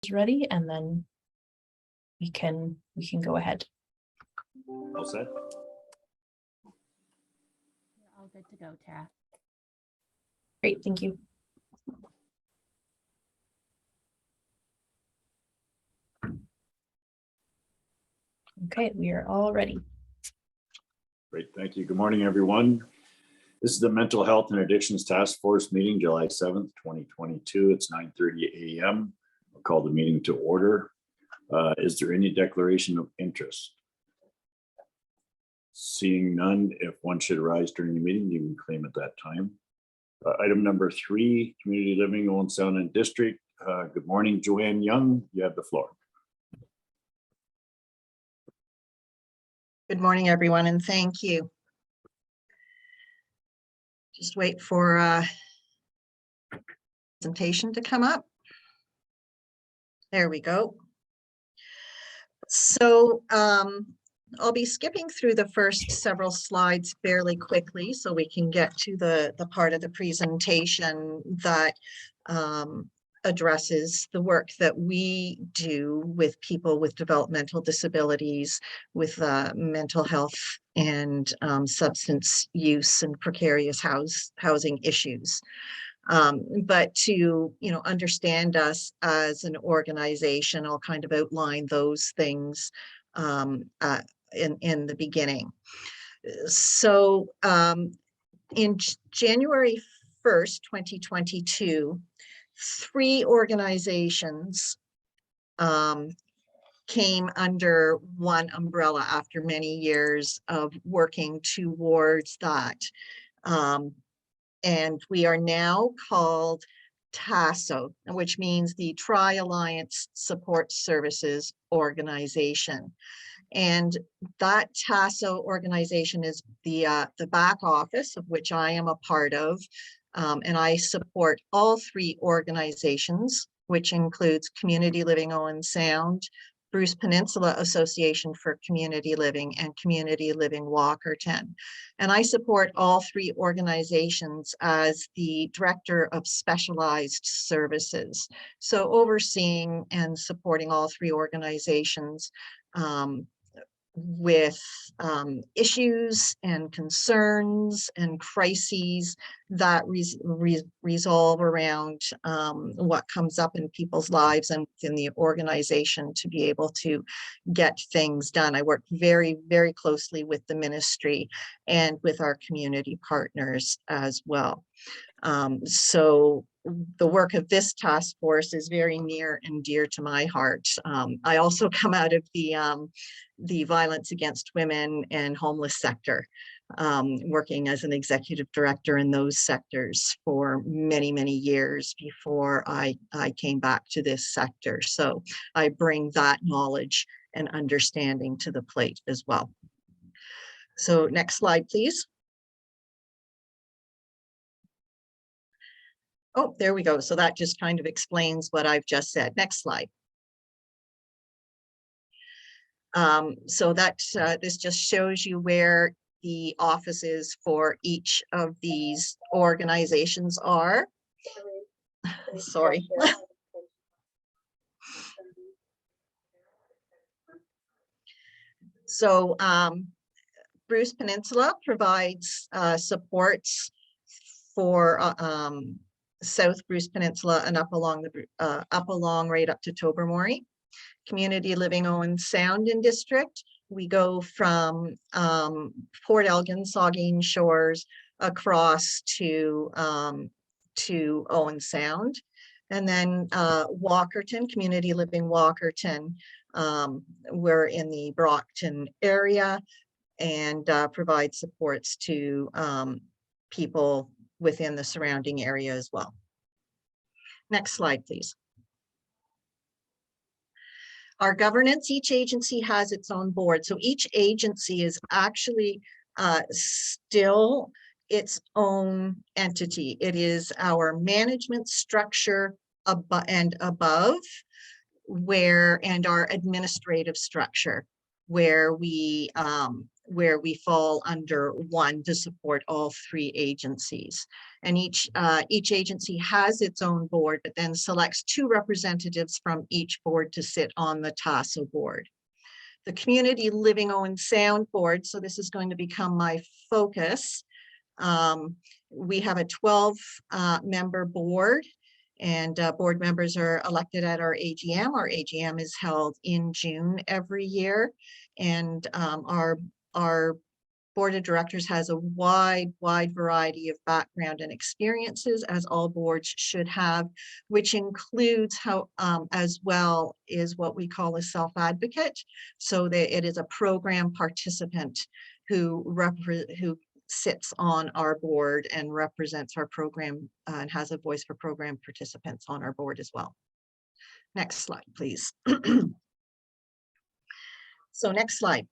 slides ready, and then we can go ahead. All set? You're all good to go, Tara. Great, thank you. Okay, we are all ready. Great, thank you. Good morning, everyone. This is the Mental Health and Addictions Task Force meeting, July 7th, 2022. It's 9:30 a.m. I'll call the meeting to order. Is there any declaration of interest? Seeing none, if one should arise during the meeting, you can claim at that time. Item number 3, Community Living, Owen Sound and District. Good morning, Joanne Young. You have the floor. Good morning, everyone, and thank you. Just wait for presentation to come up. There we go. So I'll be skipping through the first several slides fairly quickly so we can get to the part of the presentation that addresses the work that we do with people with developmental disabilities, with mental health and substance use and precarious housing issues. But to understand us as an organization, I'll kind of outline those things in the beginning. So in January 1st, 2022, 3 organizations came under one umbrella after many years of working towards that. And we are now called TASO, which means the Tri-Alliance Support Services Organization. And that TASO organization is the back office, of which I am a part of. And I support all 3 organizations, which includes Community Living Owen Sound, Bruce Peninsula Association for Community Living, and Community Living Walkerton. And I support all 3 organizations as the Director of Specialized Services. So overseeing and supporting all 3 organizations with issues and concerns and crises that resolve around what comes up in people's lives and within the organization to be able to get things done. I work very, very closely with the ministry and with our community partners as well. So the work of this task force is very near and dear to my heart. I also come out of the violence against women and homeless sector, working as an executive director in those sectors for many, many years before I came back to this sector. So I bring that knowledge and understanding to the plate as well. So next slide, please. Oh, there we go. So that just kind of explains what I've just said. Next slide. So that this just shows you where the offices for each of these organizations are. Sorry. So Bruce Peninsula provides supports for South Bruce Peninsula and up along right up to Tobermory. Community Living Owen Sound and District, we go from Port Elgin, Saugeen Shores across to Owen Sound. And then Walkerton, Community Living Walkerton, we're in the Brockton area and provide supports to people within the surrounding area as well. Next slide, please. Our governance, each agency has its own board. So each agency is actually still its own entity. It is our management structure and above, and our administrative structure, where we where we fall under one to support all three agencies. And each agency has its own board, but then selects 2 representatives from each board to sit on the TASO board. The Community Living Owen Sound Board, so this is going to become my focus. We have a 12-member board, and board members are elected at our AGM. Our AGM is held in June every year, and our board of directors has a wide variety of background and experiences, as all boards should have, which includes how as well is what we call a self-advocate. So that it is a program participant who sits on our board and represents our program and has a voice for program participants on our board as well. Next slide, please. So next slide.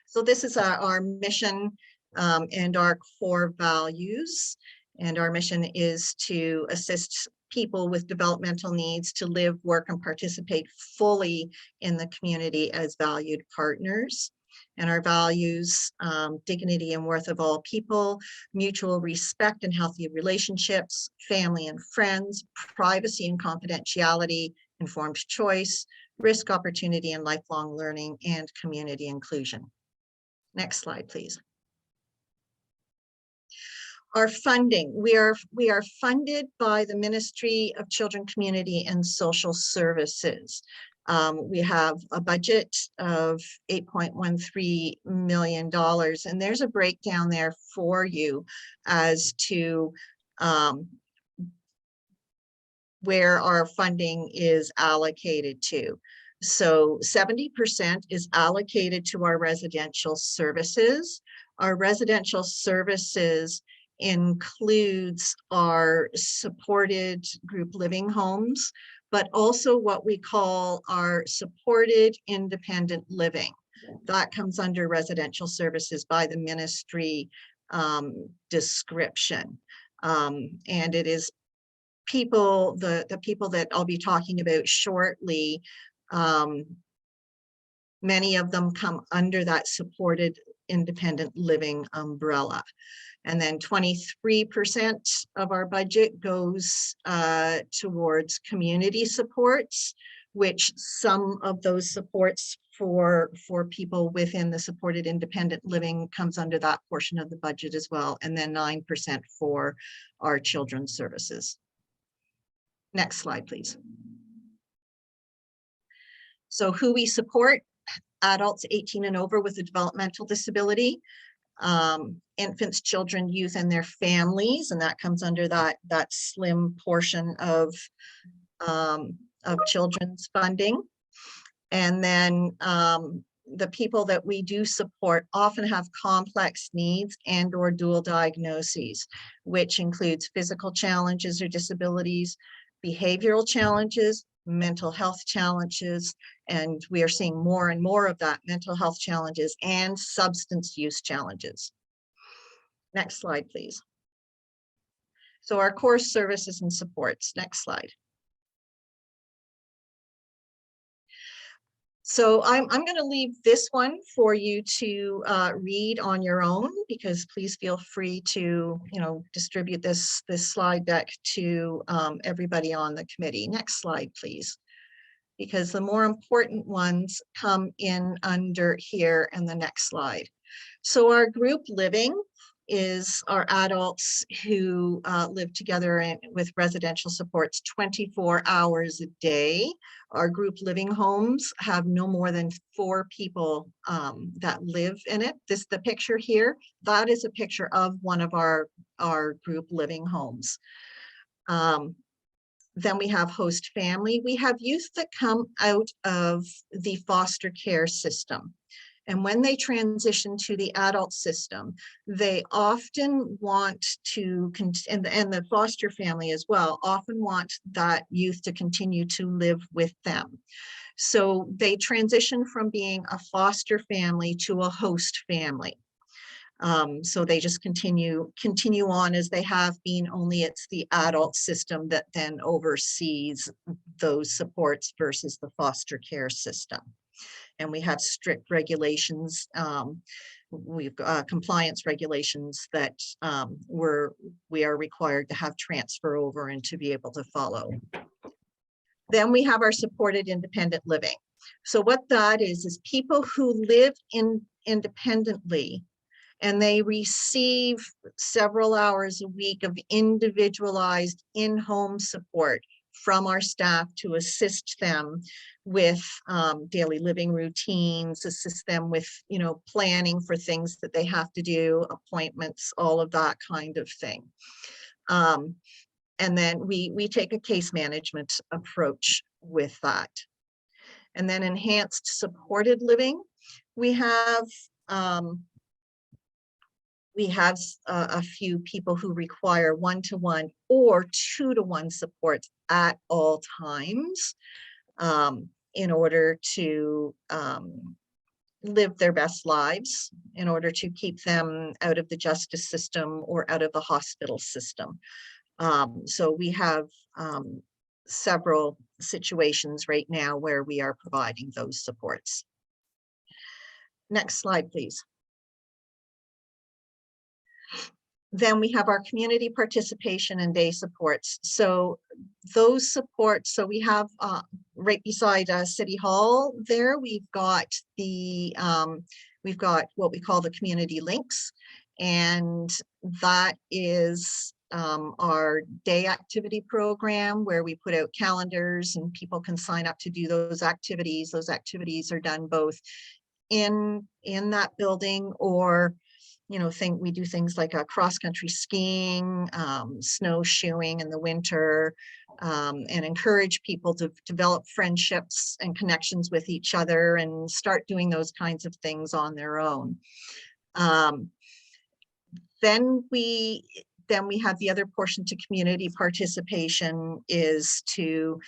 So this is our mission and our core values. And our mission is to assist people with developmental needs to live, work, and participate fully in the community as valued partners. And our values, dignity and worth of all people, mutual respect and healthy relationships, family and friends, privacy and confidentiality, informed choice, risk, opportunity, and lifelong learning, and community inclusion. Next slide, please. Our funding, we are funded by the Ministry of Children, Community, and Social Services. We have a budget of $8.13 million, and there's a breakdown there for you as to where our funding is allocated to. So 70% is allocated to our residential services. Our residential services includes our supported group living homes, but also what we call our supported independent living. That comes under residential services by the ministry description. And it is people, the people that I'll be talking about shortly, many of them come under that supported independent living umbrella. And then 23% of our budget goes towards community supports, which some of those supports for people within the supported independent living comes under that portion of the budget as well. And then 9% for our children's services. Next slide, please. So who we support: adults 18 and over with a developmental disability, infants, children, youth, and their families, and that comes under that slim portion of children's funding. And then the people that we do support often have complex needs and or dual diagnoses, which includes physical challenges or disabilities, behavioral challenges, mental health challenges, and we are seeing more and more of that, mental health challenges and substance use challenges. Next slide, please. So our core services and supports. Next slide. So I'm going to leave this one for you to read on your own, because please feel free to, distribute this slide deck to everybody on the committee. Next slide, please, because the more important ones come in under here in the next slide. So our group living is our adults who live together with residential supports 24 hours a day. Our group living homes have no more than 4 people that live in it. The picture here, that is a picture of one of our group living homes. Then we have host family. We have youth that come out of the foster care system. And when they transition to the adult system, they often want to, and the foster family as well, often want that youth to continue to live with them. So they transition from being a foster family to a host family. So they just continue on as they have been, only it's the adult system that then oversees those supports versus the foster care system. and we have strict regulations. We've compliance regulations that we are required to have transfer over and to be able to follow. Then we have our supported independent living. So what that is people who live independently, and they receive several hours a week of individualized in-home support from our staff to assist them with daily living routines, assist them with, planning for things that they have to do, appointments, all of that kind of thing. And then we take a case management approach with that. And then enhanced supported living, we have a few people who require one-to-one or two-to-one support at all times in order to live their best lives, in order to keep them out of the justice system or out of the hospital system. So we have several situations right now where we are providing those supports. Next slide, please. Then we have our community participation and day supports. So those supports, so we have right beside City Hall there, we've got what we call the community links, and that is our day activity program where we put out calendars and people can sign up to do those activities. Those activities are done both in that building, or we do things like cross-country skiing, snowshoeing in the winter, and encourage people to develop friendships and connections with each other and start doing those kinds of things on their own. Then we have the other portion to community participation is to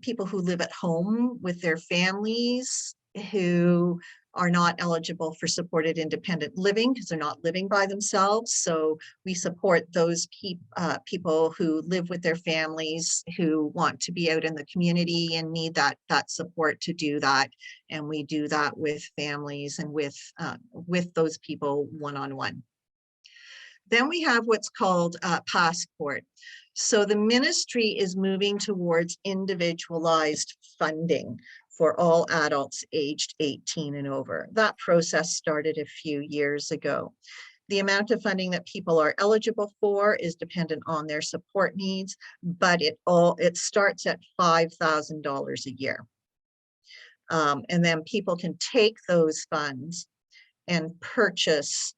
people who live at home with their families who are not eligible for supported independent living because they're not living by themselves. So we support those people who live with their families who want to be out in the community and need that support to do that. And we do that with families and with those people one-on-one. Then we have what's called Passport. So the ministry is moving towards individualized funding for all adults aged 18 and over. That process started a few years ago. The amount of funding that people are eligible for is dependent on their support needs, but it starts at $5,000 a year. And then people can take those funds and purchase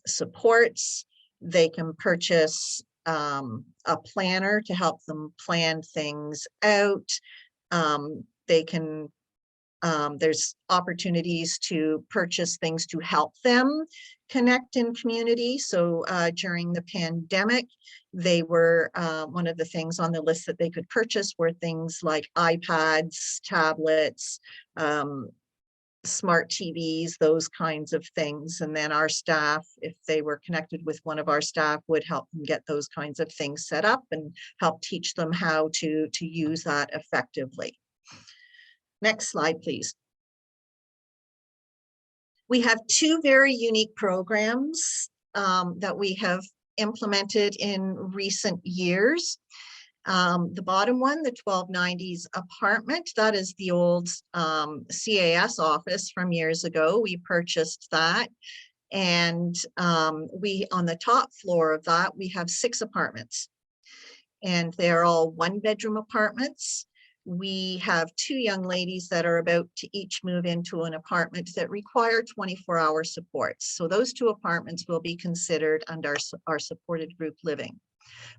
supports. They can purchase a planner to help them plan things out. They can, there's opportunities to purchase things to help them connect in community. So during the pandemic, they were, one of the things on the list that they could purchase were things like iPads, tablets, smart TVs, those kinds of things. And then our staff, if they were connected with one of our staff, would help them get those kinds of things set up and help teach them how to use that effectively. Next slide, please. We have two very unique programs that we have implemented in recent years. The bottom one, the 1290s apartment, that is the old CAS office from years ago. We purchased that. And we, on the top floor of that, we have 6 apartments. And they're all 1-bedroom apartments. We have 2 young ladies that are about to each move into an apartment that require 24-hour supports. So those 2 apartments will be considered under our supported group living.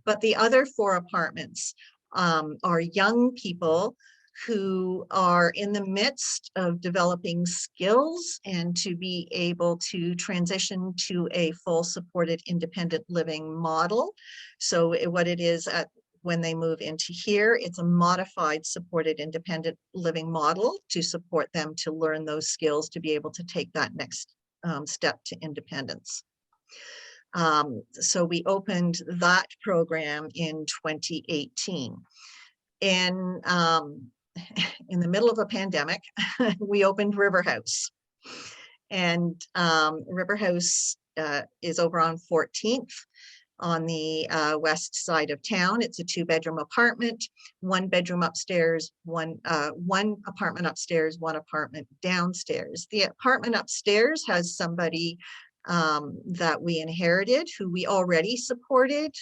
But the other 4 apartments are young people who are in the midst of developing skills and to be able to transition to a full supported independent living model. So what it is when they move into here, it's a modified supported independent living model to support them to learn those skills to be able to take that next step to independence. So we opened that program in 2018. In in the middle of a pandemic, we opened River House. And River House is over on 14th on the west side of town. It's a 2-bedroom apartment, 1 bedroom upstairs, one apartment upstairs, 1 apartment downstairs. The apartment upstairs has somebody that we inherited, who we already supported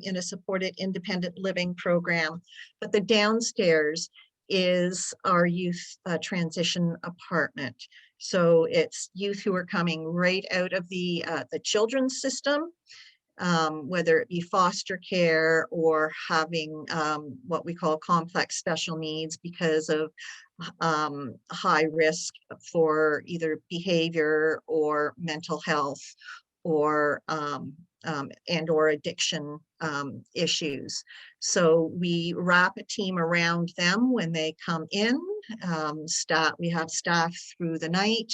in a supported independent living program. But the downstairs is our youth transition apartment. So it's youth who are coming right out of the children's system, whether it be foster care or having what we call complex special needs because of high risk for either behavior or mental health or and or addiction issues. So we wrap a team around them when they come in. We have staff through the night,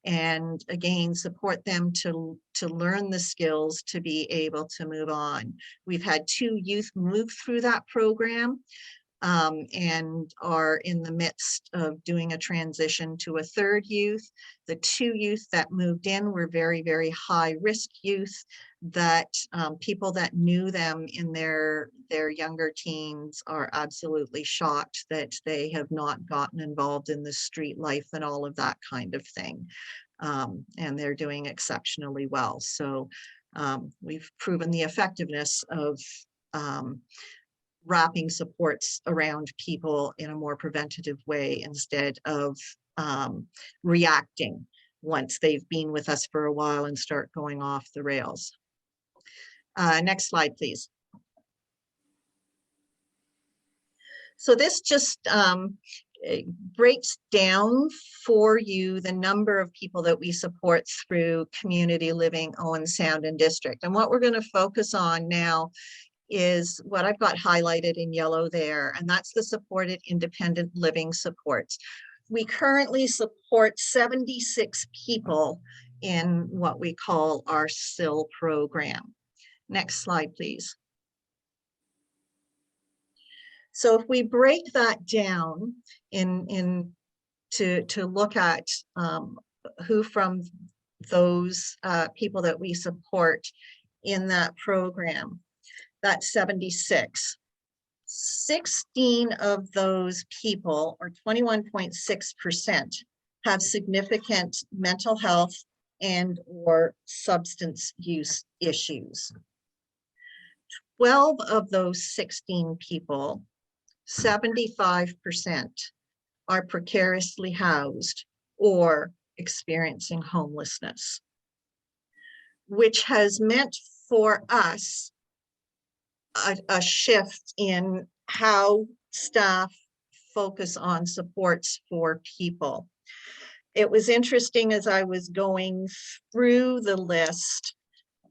and again, support them to learn the skills to be able to move on. We've had 2 youth move through that program and are in the midst of doing a transition to a 3rd youth. The 2 youth that moved in were very, very high risk youth that people that knew them in their younger teens are absolutely shocked that they have not gotten involved in the street life and all of that kind of thing. And they're doing exceptionally well. So we've proven the effectiveness of wrapping supports around people in a more preventative way instead of reacting once they've been with us for a while and start going off the rails. Next slide, please. So this just breaks down for you the number of people that we support through community living, Owen Sound and District. And what we're going to focus on now is what I've got highlighted in yellow there, and that's the supported independent living supports. We currently support 76 people in what we call our SIL program. Next slide, please. So if we break that down to look at who from those people that we support in that program, that's 76. 16 of those people, or 21.6%, have significant mental health and or substance use issues. 12 of those 16 people, 75%, are precariously housed or experiencing homelessness, which has meant for us a shift in how staff focus on supports for people. It was interesting as I was going through the list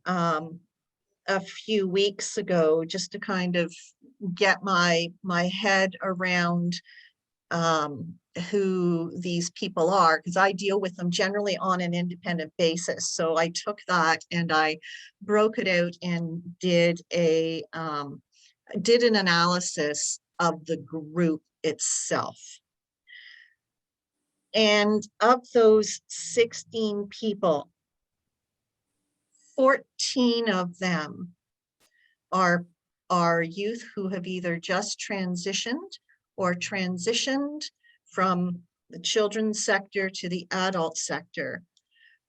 a few weeks ago, just to kind of get my head around who these people are, because I deal with them generally on an independent basis. So I took that and I broke it out and did an analysis of the group itself. And of those 16 people, 14 of them are youth who have either just transitioned or transitioned from the children's sector to the adult sector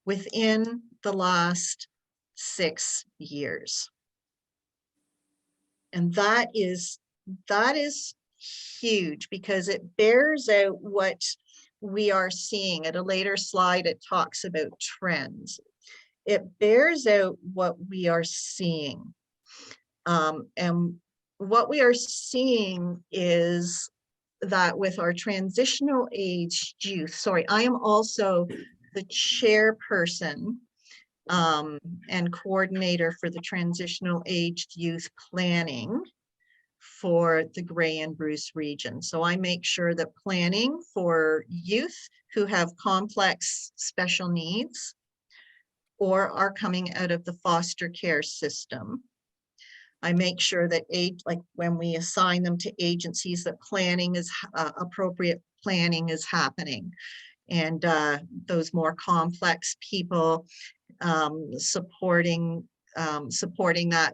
within the last 6 years. And that is huge, because it bears out what we are seeing. At a later slide, it talks about trends. It bears out what we are seeing. And what we are seeing is that with our transitional age youth, I am also the chairperson and coordinator for the transitional aged youth planning for the Grey and Bruce region. So I make sure that planning for youth who have complex special needs or are coming out of the foster care system. I make sure that like when we assign them to agencies, that planning is appropriate planning is happening. And those more complex people supporting that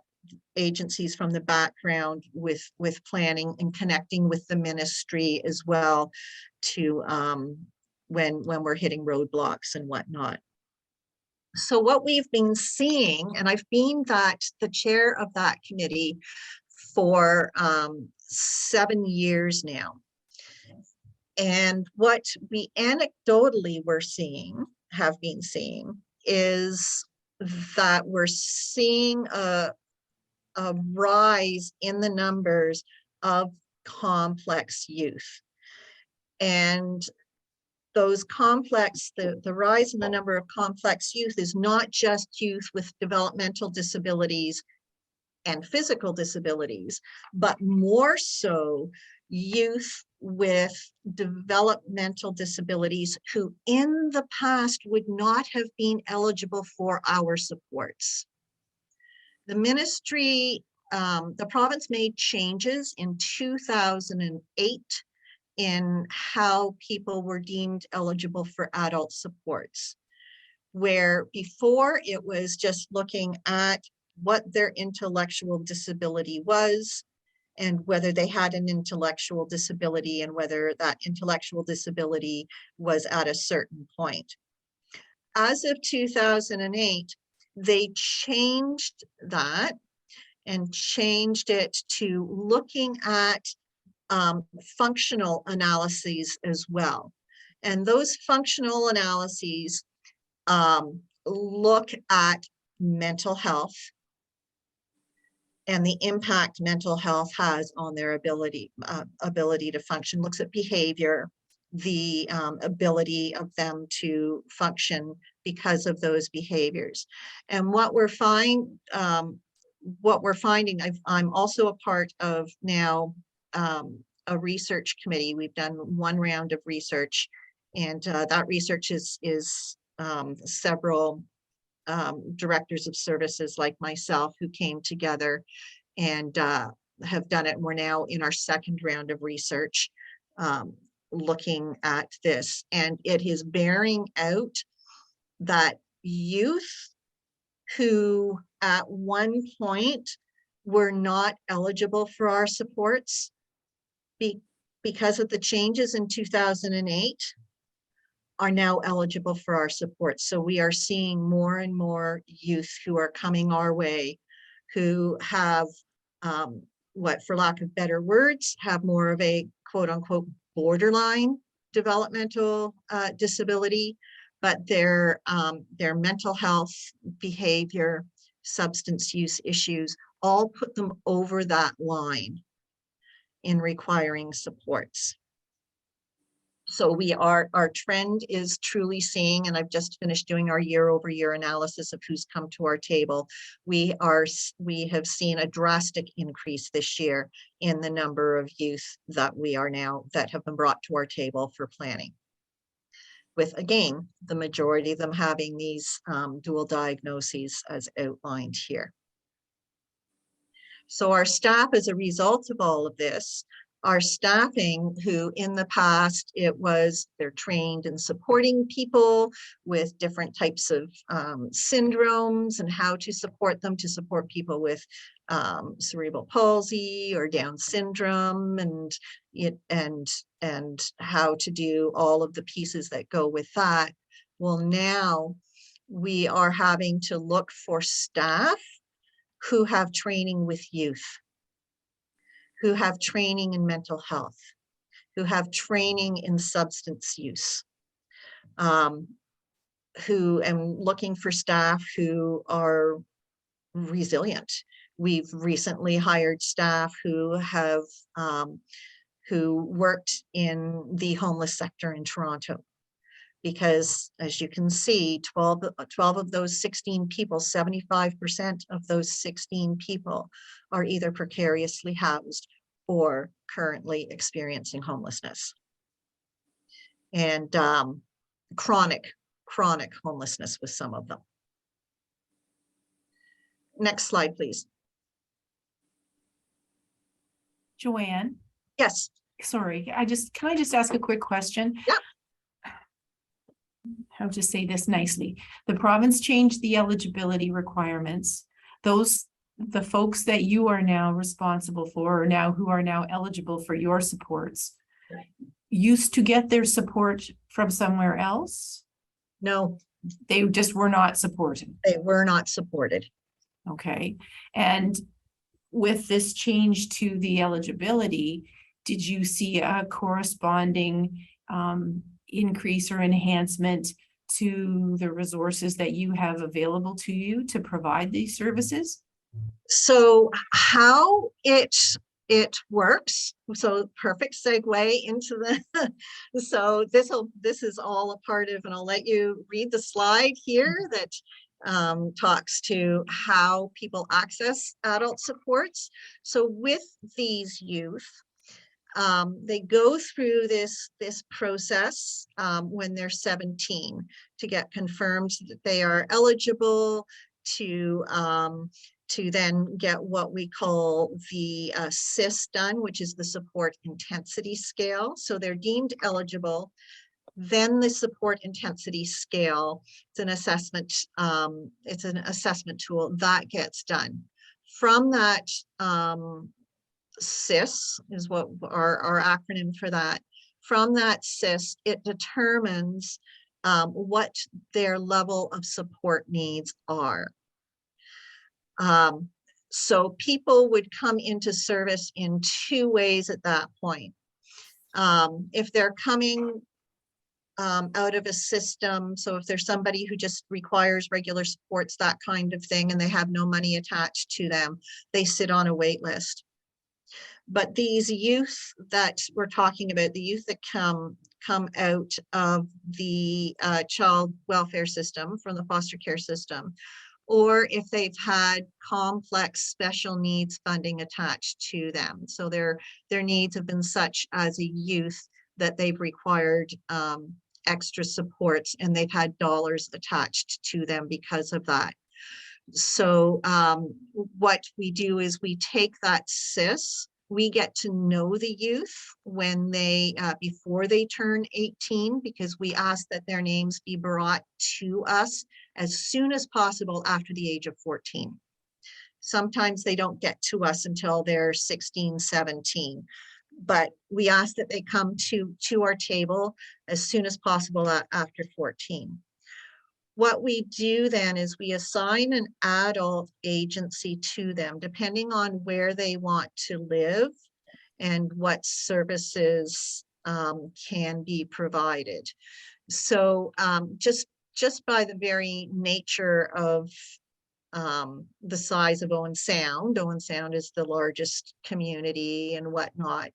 agencies from the background with planning and connecting with the ministry as well to when we're hitting roadblocks and whatnot. So what we've been seeing, and I've been the chair of that committee for 7 years now. And what we anecdotally have been seeing is that we're seeing a rise in the numbers of complex youth. And those complex, the rise in the number of complex youth is not just youth with developmental disabilities and physical disabilities, but more so youth with developmental disabilities who in the past would not have been eligible for our supports. The ministry, the province made changes in 2008 in how people were deemed eligible for adult supports, where before it was just looking at what their intellectual disability was and whether they had an intellectual disability and whether that intellectual disability was at a certain point. As of 2008, they changed that and changed it to looking at functional analyses as well. And those functional analyses look at mental health and the impact mental health has on their ability to function, looks at behavior, the ability of them to function because of those behaviors. And what we're finding, I'm also a part of now a research committee. We've done one round of research, and that research is several directors of services like myself who came together and have done it. We're now in our second round of research looking at this, and it is bearing out that youth who at one point were not eligible for our supports because of the changes in 2008 are now eligible for our support. So we are seeing more and more youth who are coming our way who have what, for lack of better words, have more of a quote unquote borderline developmental disability, but their mental health, behavior, substance use issues all put them over that line in requiring supports. So our trend is truly seeing, and I've just finished doing our year-over-year analysis of who's come to our table. We have seen a drastic increase this year in the number of youth that have been brought to our table for planning. With, again, the majority of them having these dual diagnoses as outlined here. So our staff, as a result of all of this, our staffing, who in the past they're trained in supporting people with different types of syndromes and how to support them, to support people with cerebral palsy or Down syndrome, and how to do all of the pieces that go with that. Well, now we are having to look for staff who have training with youth, who have training in mental health, who have training in substance use, and looking for staff who are resilient. We've recently hired staff who have who worked in the homeless sector in Toronto, because as you can see, 12 of those 16 people, 75% of those 16 people are either precariously housed or currently experiencing homelessness. And chronic homelessness with some of them. Next slide, please. Joanne, Yes, sorry, can I just ask a quick question? Yeah. How to say this nicely? The province changed the eligibility requirements. The folks that you are now responsible for, or now who are now eligible for your supports, used to get their support from somewhere else. no, They just were not supported. they were not supported. Okay. And with this change to the eligibility, did you see a corresponding increase or enhancement to the resources that you have available to you to provide these services? So how it works, so perfect segue into the, so this is all a part of, and I'll let you read the slide here that talks to how people access adult supports. So with these youth, they go through this process when they're 17 to get confirmed that they are eligible to then get what we call the SIS done, which is the support intensity scale. So they're deemed eligible. Then the support intensity scale, it's an assessment tool that gets done. From that, SIS is what our acronym for that. From that SIS, it determines what their level of support needs are. So people would come into service in two ways at that point. If they're coming out of a system, so if there's somebody who just requires regular supports, that kind of thing, and they have no money attached to them, they sit on a wait list. But these youth that we're talking about, the youth that come out of the child welfare system, from the foster care system, or if they've had complex special needs funding attached to them. So their needs have been such as a youth that they've required extra supports, and they've had dollars attached to them because of that. So what we do is we take that SIS, we get to know the youth when they, before they turn 18, because we ask that their names be brought to us as soon as possible after the age of 14. Sometimes they don't get to us until they're 16, 17, but we ask that they come to our table as soon as possible after 14. What we do then is we assign an adult agency to them, depending on where they want to live and what services can be provided. So just by the very nature of the size of Owen Sound is the largest community and whatnot.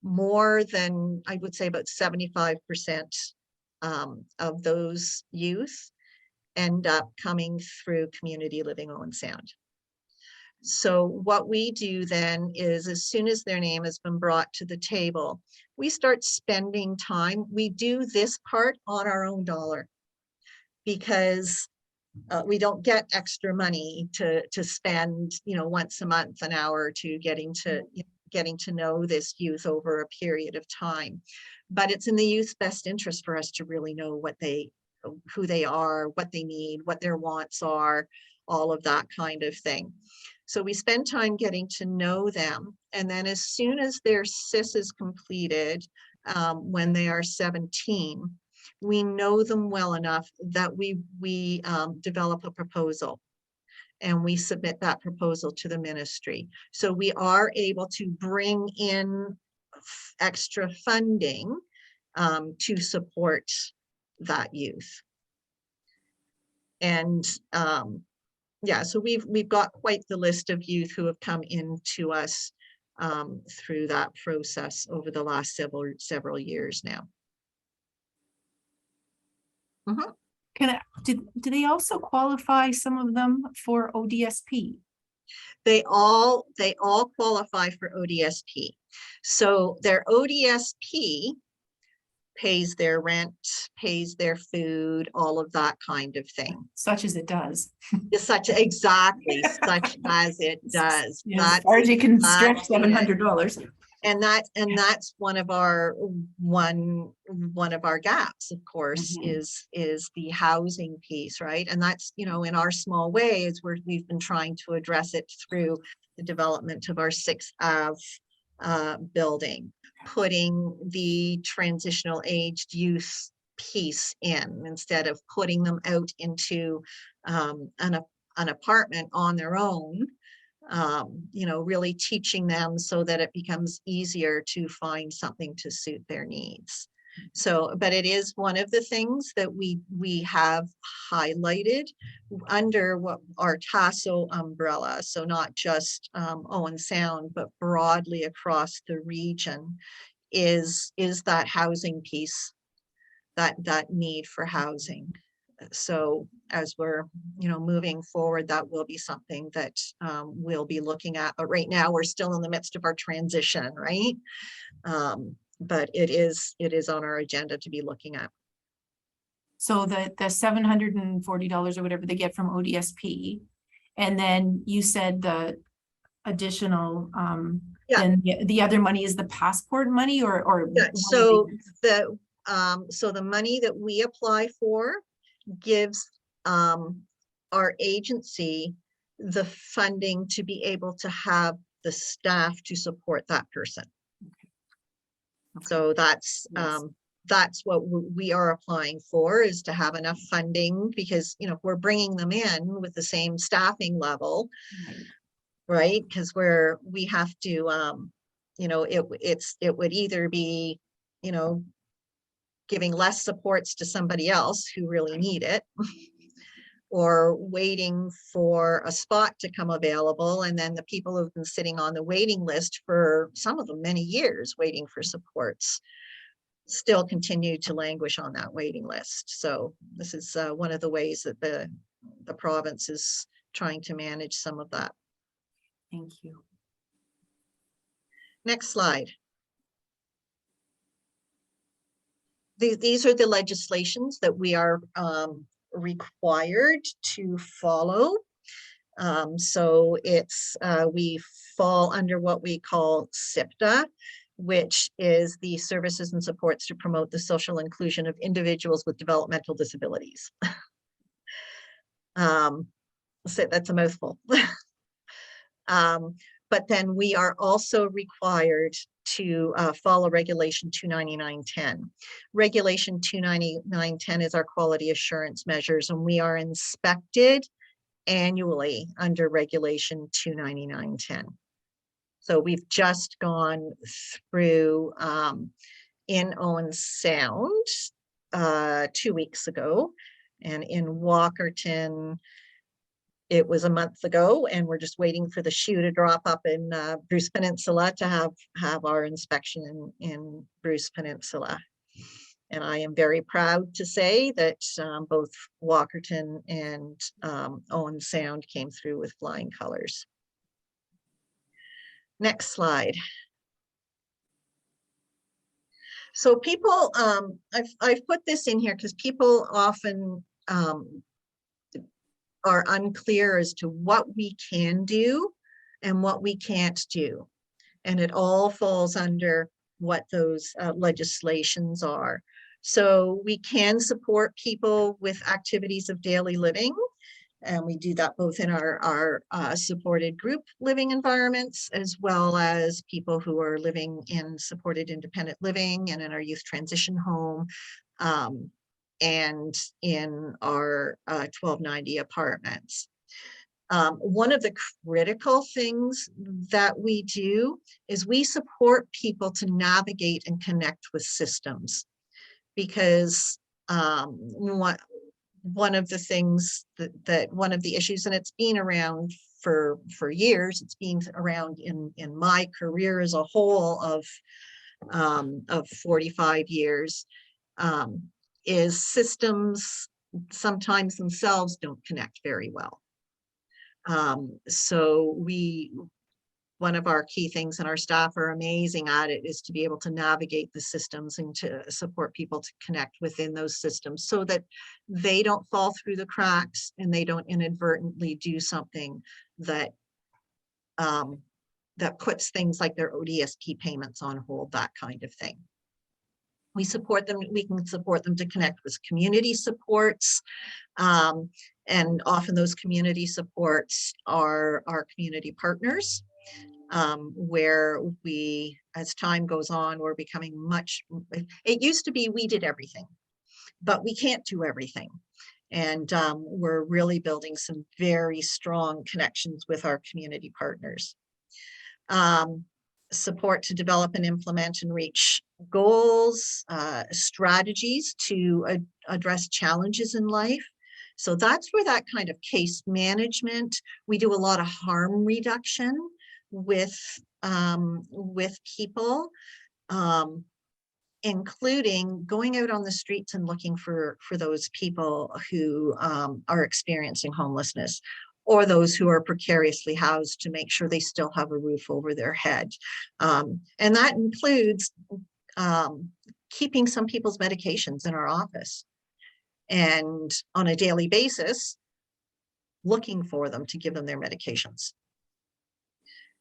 More than, I would say, about 75% of those youth end up coming through community living Owen Sound. So what we do then is, as soon as their name has been brought to the table, we start spending time. We do this part on our own dollar, because we don't get extra money to spend, once a month, an hour or two getting to know this youth over a period of time. But it's in the youth's best interest for us to really know who they are, what they need, what their wants are, all of that kind of thing. So we spend time getting to know them. And then as soon as their SIS is completed, when they are 17, we know them well enough that we develop a proposal, and we submit that proposal to the ministry. So we are able to bring in extra funding to support that youth. And yeah, so we've got quite the list of youth who have come into us through that process over the last several years now. Do they also qualify, some of them, for ODSP? They all qualify for ODSP. So their ODSP pays their rent, pays their food, all of that kind of thing. Such as it does. It's such exactly such as it does. Yeah, as That's far as you can stretch exactly it. $700. And that's one of our gaps, of course, Mhm. is the housing piece, right? And that's, you know, in our small way is where we've been trying to address it through the development of our 6th Ave building, putting the transitional aged youth piece in instead of putting them out into an apartment on their own. You know, really teaching them so that it becomes easier to find something to suit their needs. So, but it is one of the things that we have highlighted under what our TASO umbrella. So not just Owen Sound, but broadly across the region is that housing piece, that need for housing. So as we're, you know, moving forward, that will be something that we'll be looking at. But right now we're still in the midst of our transition, right? But it is on our agenda to be looking at. So the $740 or whatever they get from ODSP. And then you said the additional, Yeah. then the other money is the passport money or Yeah, what so are the money that we apply for gives our agency the funding to be able to have the staff to support that person. Okay. So that's Yes. that's what we are applying for, is to have enough funding, because, you know, we're bringing them in with the same staffing level, Right. right? Because we have to, you know, it would either be, you know, giving less supports to somebody else who really need it, or waiting for a spot to come available. And then the people who've been sitting on the waiting list for some of them many years waiting for supports still continue to languish on that waiting list. So this is one of the ways that the province is trying to manage some of that. Thank you. Next slide. These are the legislations that we are required to follow. So it's we fall under what we call SIPTA, which is the services and supports to promote the social inclusion of individuals with developmental disabilities. So that's a mouthful. But then we are also required to follow Regulation 29910. Regulation 29910 is our quality assurance measures, and we are inspected annually under Regulation 29910. So we've just gone through in Owen Sound 2 weeks ago, and in Walkerton it was a month ago, and we're just waiting for the shoe to drop up in Bruce Peninsula to have our inspection in Bruce Peninsula. And I am very proud to say that both Walkerton and Owen Sound came through with flying colors. Next slide. So people, I've put this in here because people often are unclear as to what we can do and what we can't do. And it all falls under what those legislations are. So we can support people with activities of daily living. And we do that both in our supported group living environments, as well as people who are living in supported independent living and in our youth transition home, and in our 1290 apartments. One of the critical things that we do is we support people to navigate and connect with systems, because one of the things that one of the issues, and it's been around for years, it's been around in my career as a whole of 45 years, is systems sometimes themselves don't connect very well. So one of our key things, and our staff are amazing at it, is to be able to navigate the systems and to support people to connect within those systems so that they don't fall through the cracks and they don't inadvertently do something that that puts things like their ODSP payments on hold, that kind of thing. We support them, we can support them to connect with community supports. And often those community supports are our community partners, where we, as time goes on, we're becoming much, it used to be we did everything, but we can't do everything. And we're really building some very strong connections with our community partners. Support to develop and implement and reach goals, strategies to address challenges in life. So that's where that kind of case management, we do a lot of harm reduction with people, including going out on the streets and looking for those people who are experiencing homelessness, or those who are precariously housed, to make sure they still have a roof over their head. And that includes keeping some people's medications in our office, and on a daily basis, looking for them to give them their medications.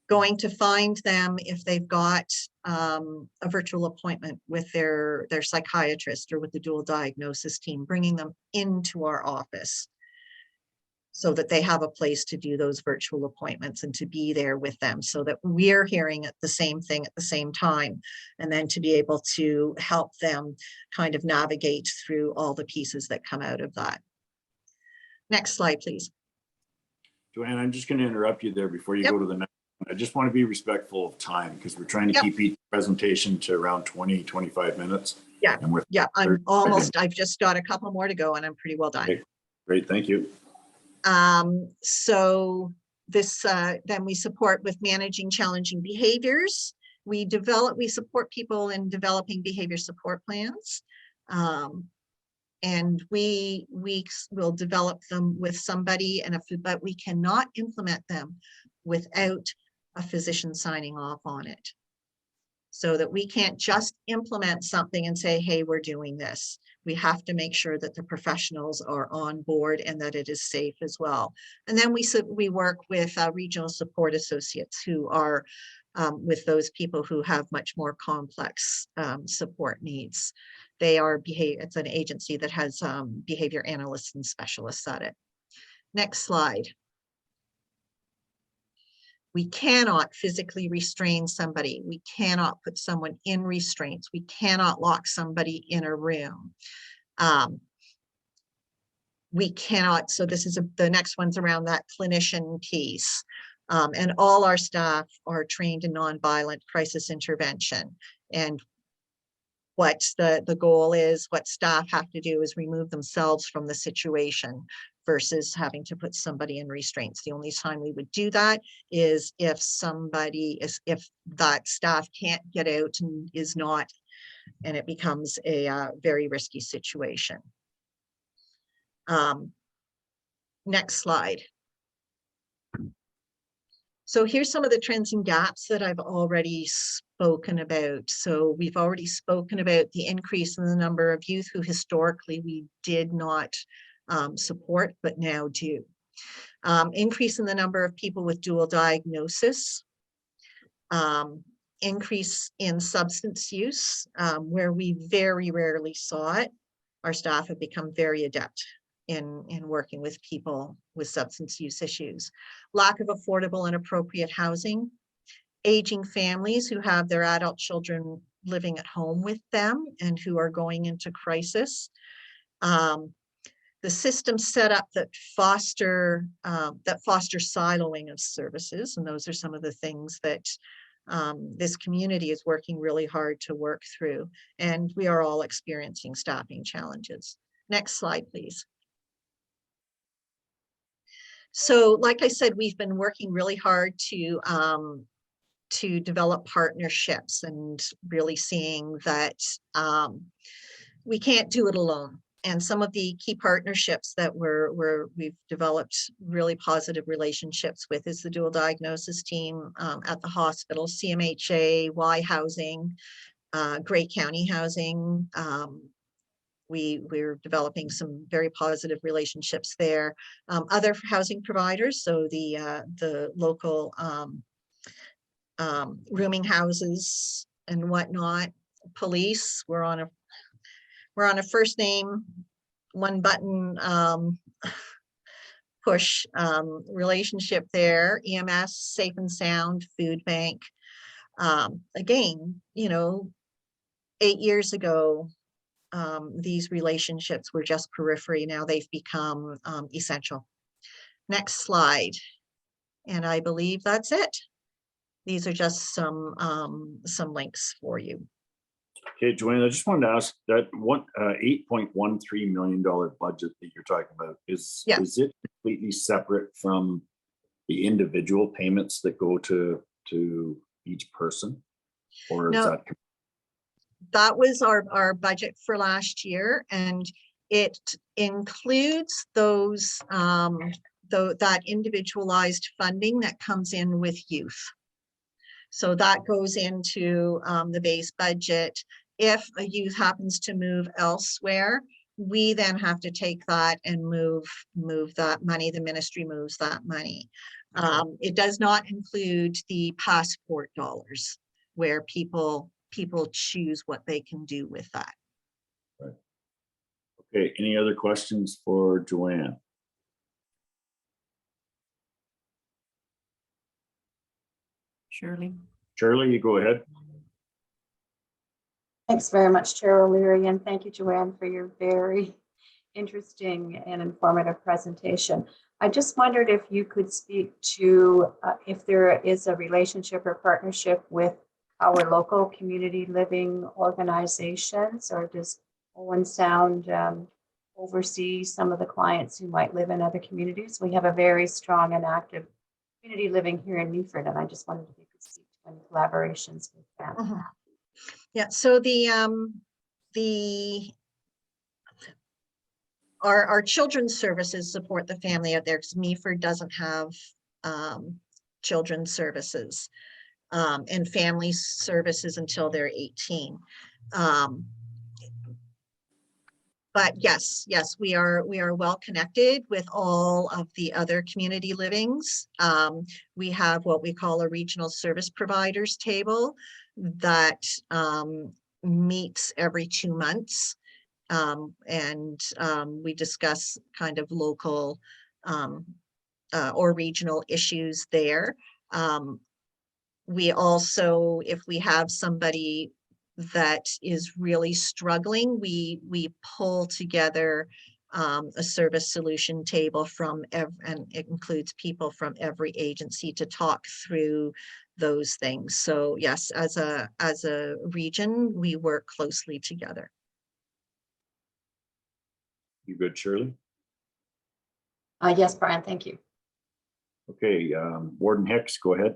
Going to find them if they've got a virtual appointment with their psychiatrist or with the dual diagnosis team, bringing them into our office so that they have a place to do those virtual appointments and to be there with them, so that we're hearing the same thing at the same time, and then to be able to help them kind of navigate through all the pieces that come out of that. Next slide, please. Joanne, I'm just going to interrupt you there before you go to the next one. I just want to be respectful of time, because we're trying to keep each presentation to around 20, 25 minutes. Yeah, and we're I'm almost, I've just got a couple more to go and I'm pretty well done. Okay. Great, thank you. So this, then we support with managing challenging behaviors. We support people in developing behavior support plans. And we will develop them with somebody, but we cannot implement them without a physician signing off on it. So that we can't just implement something and say, hey, we're doing this. We have to make sure that the professionals are on board and that it is safe as well. And then we work with regional support associates who are with those people who have much more complex support needs. It's an agency that has behavior analysts and specialists at it. Next slide. We cannot physically restrain somebody. We cannot put someone in restraints. We cannot lock somebody in a room. We cannot, so this is the next one's around that clinician piece. And all our staff are trained in nonviolent crisis intervention. And what the goal is, what staff have to do is remove themselves from the situation versus having to put somebody in restraints. The only time we would do that is if that staff can't get out and is not, and it becomes a very risky situation. Next slide. So here's some of the trends and gaps that I've already spoken about. So we've already spoken about the increase in the number of youth who historically we did not support, but now do. Increase in the number of people with dual diagnosis. Increase in substance use, where we very rarely saw it. Our staff have become very adept in working with people with substance use issues. Lack of affordable and appropriate housing. Aging families who have their adult children living at home with them and who are going into crisis. The systems set up that foster siloing of services, and those are some of the things that this community is working really hard to work through, and we are all experiencing staffing challenges. Next slide, please. So, like I said, we've been working really hard to develop partnerships and really seeing that we can't do it alone. some of the key partnerships that we've developed really positive relationships with is the dual diagnosis team at the hospital, CMHA, Y Housing, Great County Housing. We're developing some very positive relationships there. Other housing providers, so the local rooming houses and whatnot, police, we're on a first name, one button push relationship there. EMS, Safe and Sound, Food Bank. Again, 8 years ago, these relationships were just periphery. Now they've become essential. Next slide. And I believe that's it. These are just some links for you. Okay, Joanne, I just wanted to ask that $8.13 million budget that you're talking about, is it completely separate from the individual payments that go to each person? Or is No, that was our budget for last year, and it includes those that individualized funding that comes in with youth. So that goes into the base budget. If a youth happens to move elsewhere, we then have to take that and move that money. The ministry moves that money. It does not include the passport dollars, where people choose what they can do with that. Right. Okay, any other questions for Joanne? Shirley. Shirley, you go ahead. Thanks very much, Chair O'Leary, and thank you, Joanne, for your very interesting and informative presentation. I just wondered if you could speak to if there is a relationship or partnership with our local community living organizations, or does Owen Sound oversee some of the clients who might live in other communities? We have a very strong and active community living here in Meaford, and I just wondered if you could speak to any collaborations with them. Yeah, so our children's services support the family out there, because Meaford doesn't have children's services and family services until they're 18. But yes, we are well connected with all of the other community livings. We have what we call a regional service providers table that meets every 2 months. And we discuss kind of local or regional issues there. We also, if we have somebody that is really struggling, we pull together a service solution table and it includes people from every agency to talk through those things. So yes, as a region, we work closely together. You good, Shirley? Yes, Brian, thank you. Okay, Warden Hicks, go ahead.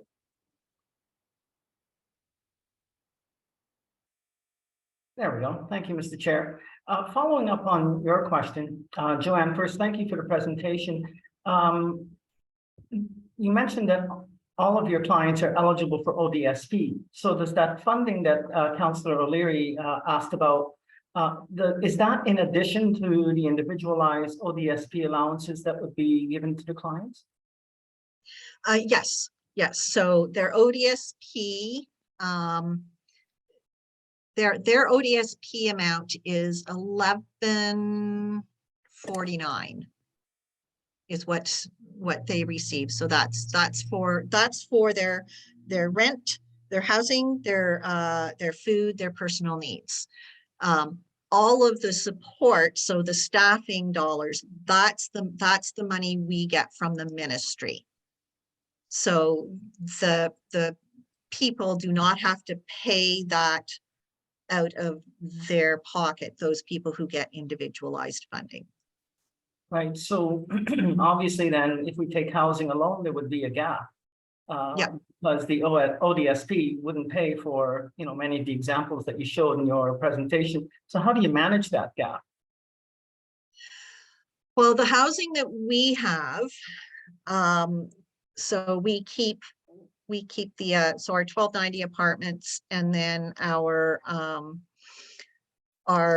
There we go. Thank you, Mr. Chair. Following up on your question, Joanne, first, thank you for the presentation. You mentioned that all of your clients are eligible for ODSP. So does that funding that Councillor O'Leary asked about, is that in addition to the individualized ODSP allowances that would be given to the clients? Yes. So their ODSP, their ODSP amount is $11.49 is what they receive. So that's for their rent, their housing, their food, their personal needs. All of the support, so the staffing dollars, that's the money we get from the ministry. So the people do not have to pay that out of their pocket, those people who get individualized funding. Right. So obviously then, if we take housing alone, there would be a gap. Because the ODSP wouldn't pay for, many of the examples that you showed in your presentation. So how do you manage that gap? Well, the housing that we have, so we keep the, so our 1290 apartments, and then our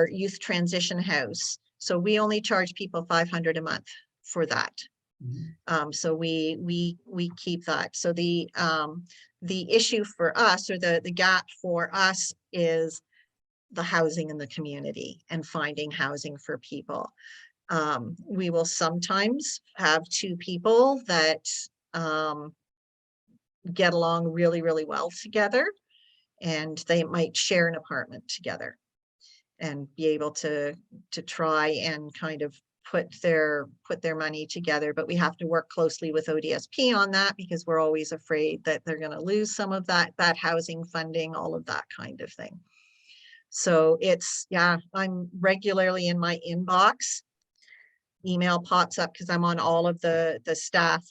youth transition house. So we only charge people $500 a month for that. So we keep that. So the issue for us, or the gap for us, is the housing in the community and finding housing for people. We will sometimes have two people that get along really, really well together, and they might share an apartment together and be able to try and kind of put their money together. But we have to work closely with ODSP on that, because we're always afraid that they're going to lose some of that housing funding, all of that kind of thing. So it's, yeah, I'm regularly in my inbox. Email pops up because I'm on all of the staff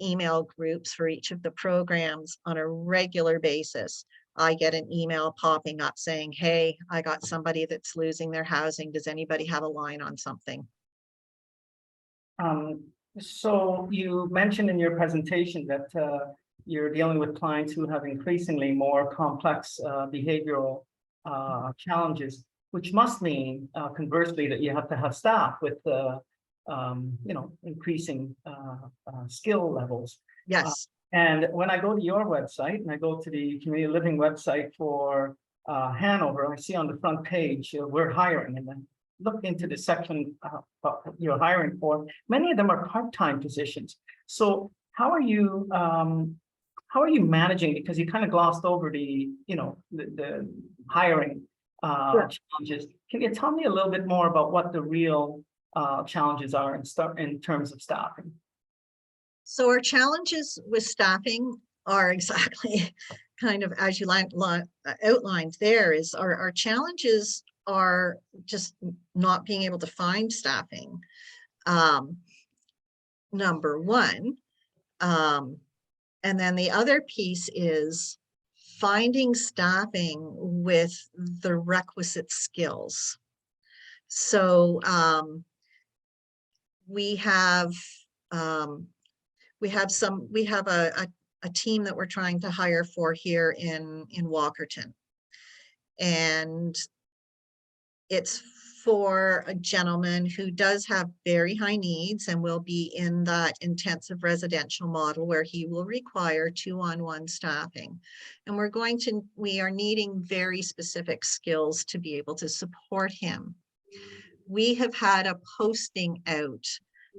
email groups for each of the programs on a regular basis. I get an email popping up saying, hey, I got somebody that's losing their housing. Does anybody have a line on something? So you mentioned in your presentation that you're dealing with clients who have increasingly more complex behavioral challenges, which must mean conversely that you have to have staff with increasing skill levels. Yes. And when I go to your website, and I go to the community living website for Hanover, I see on the front page, we're hiring, and then look into the section you're hiring for. Many of them are part-time positions. So how are you managing? Because you kind of glossed over the hiring challenges. Can you tell me a little bit more about what the real challenges are in terms of staffing? So our challenges with staffing are exactly kind of as you outlined there. Is our challenges are just not being able to find staffing, number one, and then the other piece is finding staffing with the requisite skills. So we have a team that we're trying to hire for here in Walkerton, and it's for a gentleman who does have very high needs and will be in that intensive residential model where he will require 2-on-1 staffing. And we are needing very specific skills to be able to support him. We have had a posting out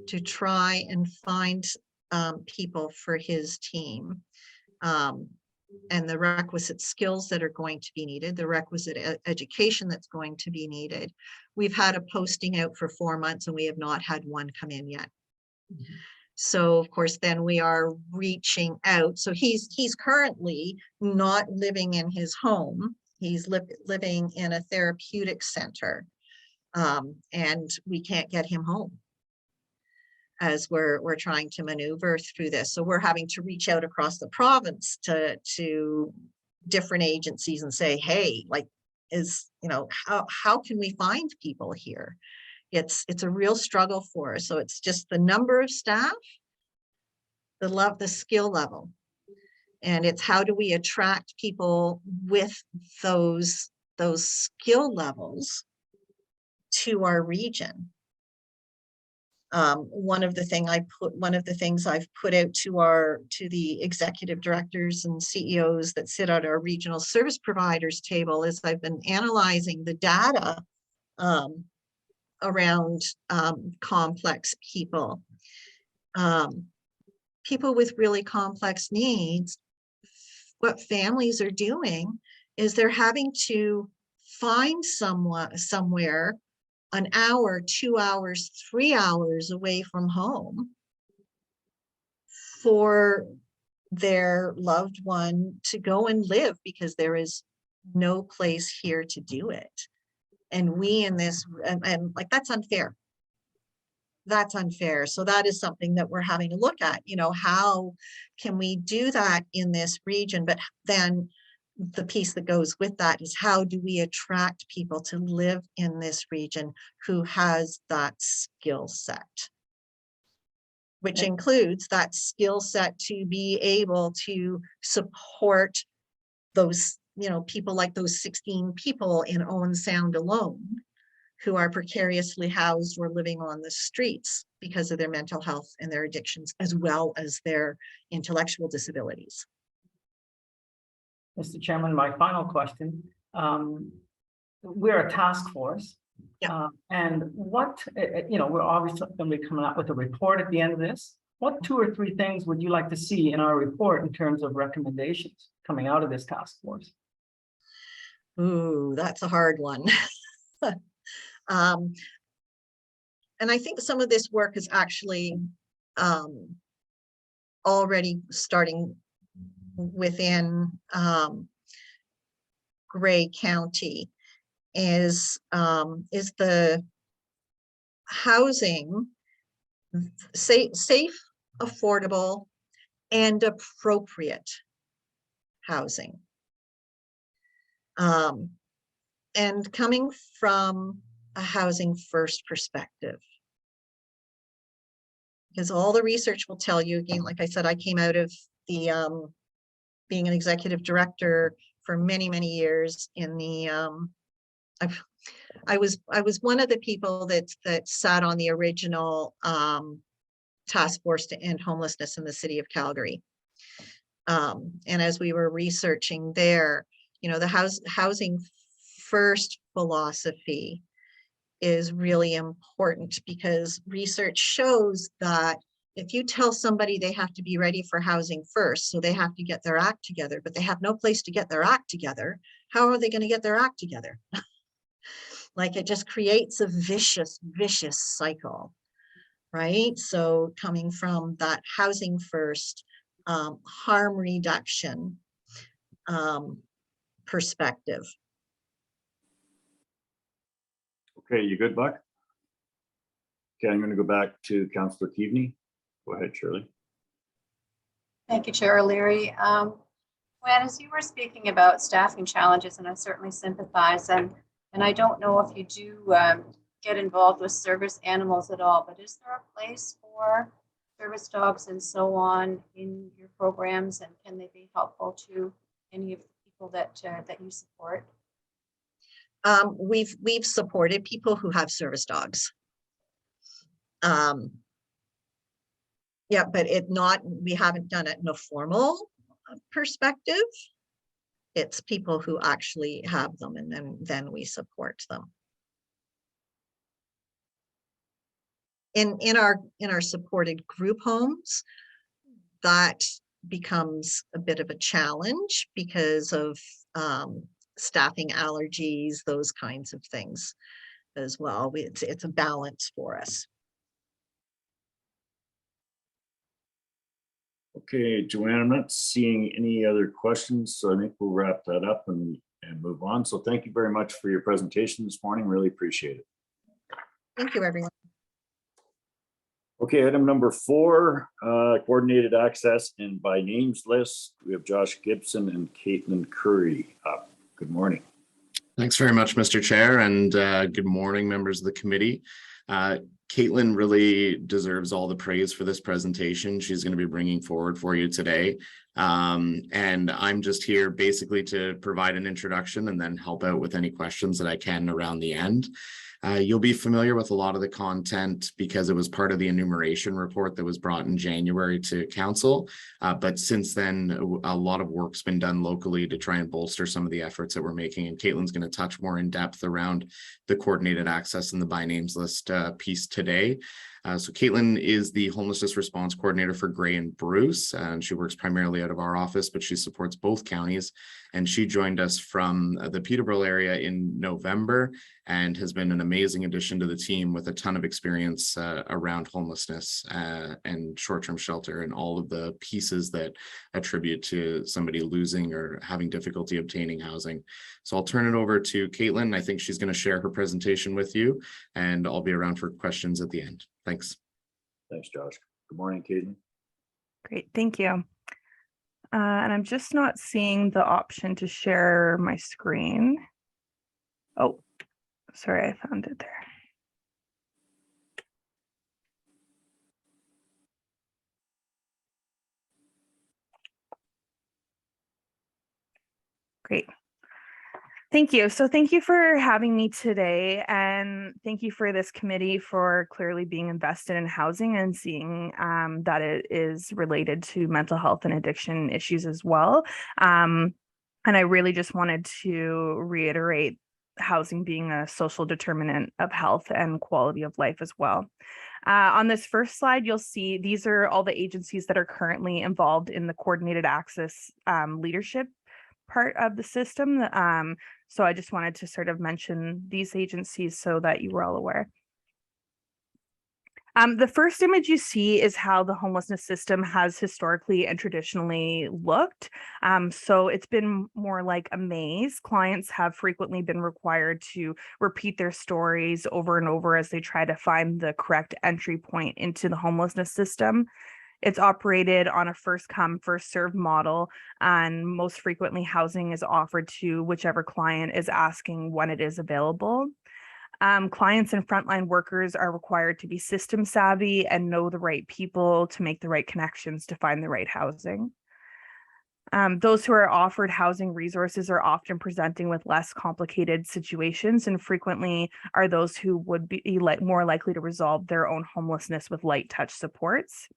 to try and find people for his team, and the requisite skills that are going to be needed, the requisite education that's going to be needed. We've had a posting out for 4 months and we have not had one come in yet. Mm-hmm. So of course, then we are reaching out. So he's currently not living in his home. He's living in a therapeutic center, and we can't get him home as we're trying to maneuver through this. So we're having to reach out across the province to different agencies and say, hey, like, how can we find people here? It's a real struggle for us. So it's just the number of staff, the skill level, and it's how do we attract people with those skill levels to our region. One of the things I've put out to the executive directors and CEOs that sit at our regional service providers table is I've been analyzing the data around complex people. People with really complex needs, what families are doing is they're having to find somewhere an hour, 2 hours, 3 hours away from home for their loved one to go and live, because there is no place here to do it. And we in this, and like, that's unfair. That's unfair. So that is something that we're having to look at, how can we do that in this region? But then the piece that goes with that is how do we attract people to live in this region who has that skill set? Which includes that skill set to be able to support those, people like those 16 people in Owen Sound alone who are precariously housed or living on the streets because of their mental health and their addictions, as well as their intellectual disabilities. Mr. Chairman, my final question. We're a task force. Yeah. And what, we're obviously going to be coming up with a report at the end of this. What 2 or 3 things would you like to see in our report in terms of recommendations coming out of this task force? Ooh, that's a hard one. And I think some of this work is actually already starting within Grey County is the housing safe, affordable, and appropriate housing. And coming from a housing first perspective. Because all the research will tell you, again, like I said, I came out of the being an executive director for many, many years in the I was one of the people that sat on the original task force to end homelessness in the city of Calgary. And as we were researching there, the housing first philosophy is really important because research shows that if you tell somebody they have to be ready for housing first, so they have to get their act together, but they have no place to get their act together, how are they going to get their act together? Like it just creates a vicious cycle, right? So coming from that housing first, harm reduction perspective. Okay, you good, Buck? Okay, I'm going to go back to Councillor Keaveney. Go ahead, Shirley. Thank you, Chair O'Leary. When, as you were speaking about staffing challenges, and I certainly sympathize, and I don't know if you do get involved with service animals at all, but is there a place for service dogs and so on in your programs, and can they be helpful to any of the people that you support? We've supported people who have service dogs. Yeah, but we haven't done it in a formal perspective. It's people who actually have them, and then we support them. In our supported group homes, that becomes a bit of a challenge because of staffing allergies, those kinds of things as well. It's a balance for us. Okay, Joanne, I'm not seeing any other questions, so I think we'll wrap that up and move on. So thank you very much for your presentation this morning. Really appreciate it. Thank you, everyone. Okay, item number 4, coordinated access and by names list. We have Josh Gibson and Caitlin Curry up. Good morning. Thanks very much, Mr. Chair, and good morning, members of the committee. Caitlin really deserves all the praise for this presentation she's going to be bringing forward for you today. And I'm just here basically to provide an introduction and then help out with any questions that I can around the end. You'll be familiar with a lot of the content because it was part of the enumeration report that was brought in January to council. But since then, a lot of work's been done locally to try and bolster some of the efforts that we're making. And Caitlin's going to touch more in depth around the coordinated access and the by names list piece today. So Caitlin is the homelessness response coordinator for Grey and Bruce, and she works primarily out of our office, but she supports both counties. And she joined us from the Peterborough area in November and has been an amazing addition to the team with a ton of experience around homelessness and short-term shelter and all of the pieces that attribute to somebody losing or having difficulty obtaining housing. So I'll turn it over to Caitlin. I think she's going to share her presentation with you, and I'll be around for questions at the end. Thanks. Thanks, Josh. Good morning, Caitlin. Great, thank you. And I'm just not seeing the option to share my screen. Oh, sorry, I found it there. Great. Thank you. So thank you for having me today, and thank you for this committee for clearly being invested in housing and seeing that it is related to mental health and addiction issues as well. And I really just wanted to reiterate housing being a social determinant of health and quality of life as well. On this first slide, you'll see these are all the agencies that are currently involved in the coordinated access leadership part of the system. So I just wanted to sort of mention these agencies so that you were all aware. The first image you see is how the homelessness system has historically and traditionally looked. So it's been more like a maze. Clients have frequently been required to repeat their stories over and over as they try to find the correct entry point into the homelessness system. It's operated on a first come, first served model, and most frequently housing is offered to whichever client is asking when it is available. Clients and frontline workers are required to be system savvy and know the right people to make the right connections to find the right housing. Those who are offered housing resources are often presenting with less complicated situations and frequently are those who would be more likely to resolve their own homelessness with light touch supports.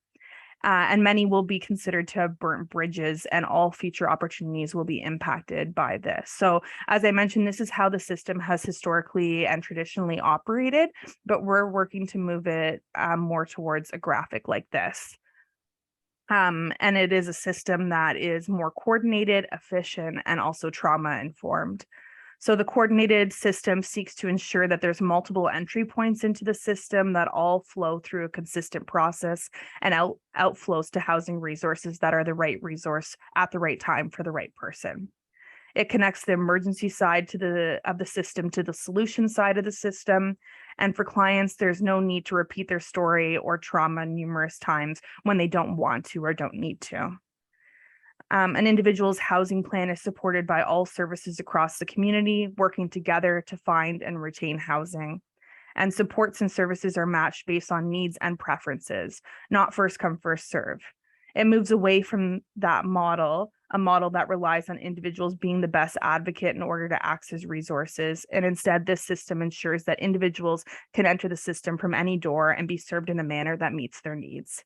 And many will be considered to have burnt bridges, and all future opportunities will be impacted by this. So as I mentioned, this is how the system has historically and traditionally operated, but we're working to move it more towards a graphic like this. And it is a system that is more coordinated, efficient, and also trauma informed. So the coordinated system seeks to ensure that there's multiple entry points into the system that all flow through a consistent process and outflows to housing resources that are the right resource at the right time for the right person. It connects the emergency side of the system to the solution side of the system. And for clients, there's no need to repeat their story or trauma numerous times when they don't want to or don't need to. An individual's housing plan is supported by all services across the community, working together to find and retain housing. And supports and services are matched based on needs and preferences, not first come, first serve. It moves away from that model, a model that relies on individuals being the best advocate in order to access resources. And instead, this system ensures that individuals can enter the system from any door and be served in a manner that meets their needs.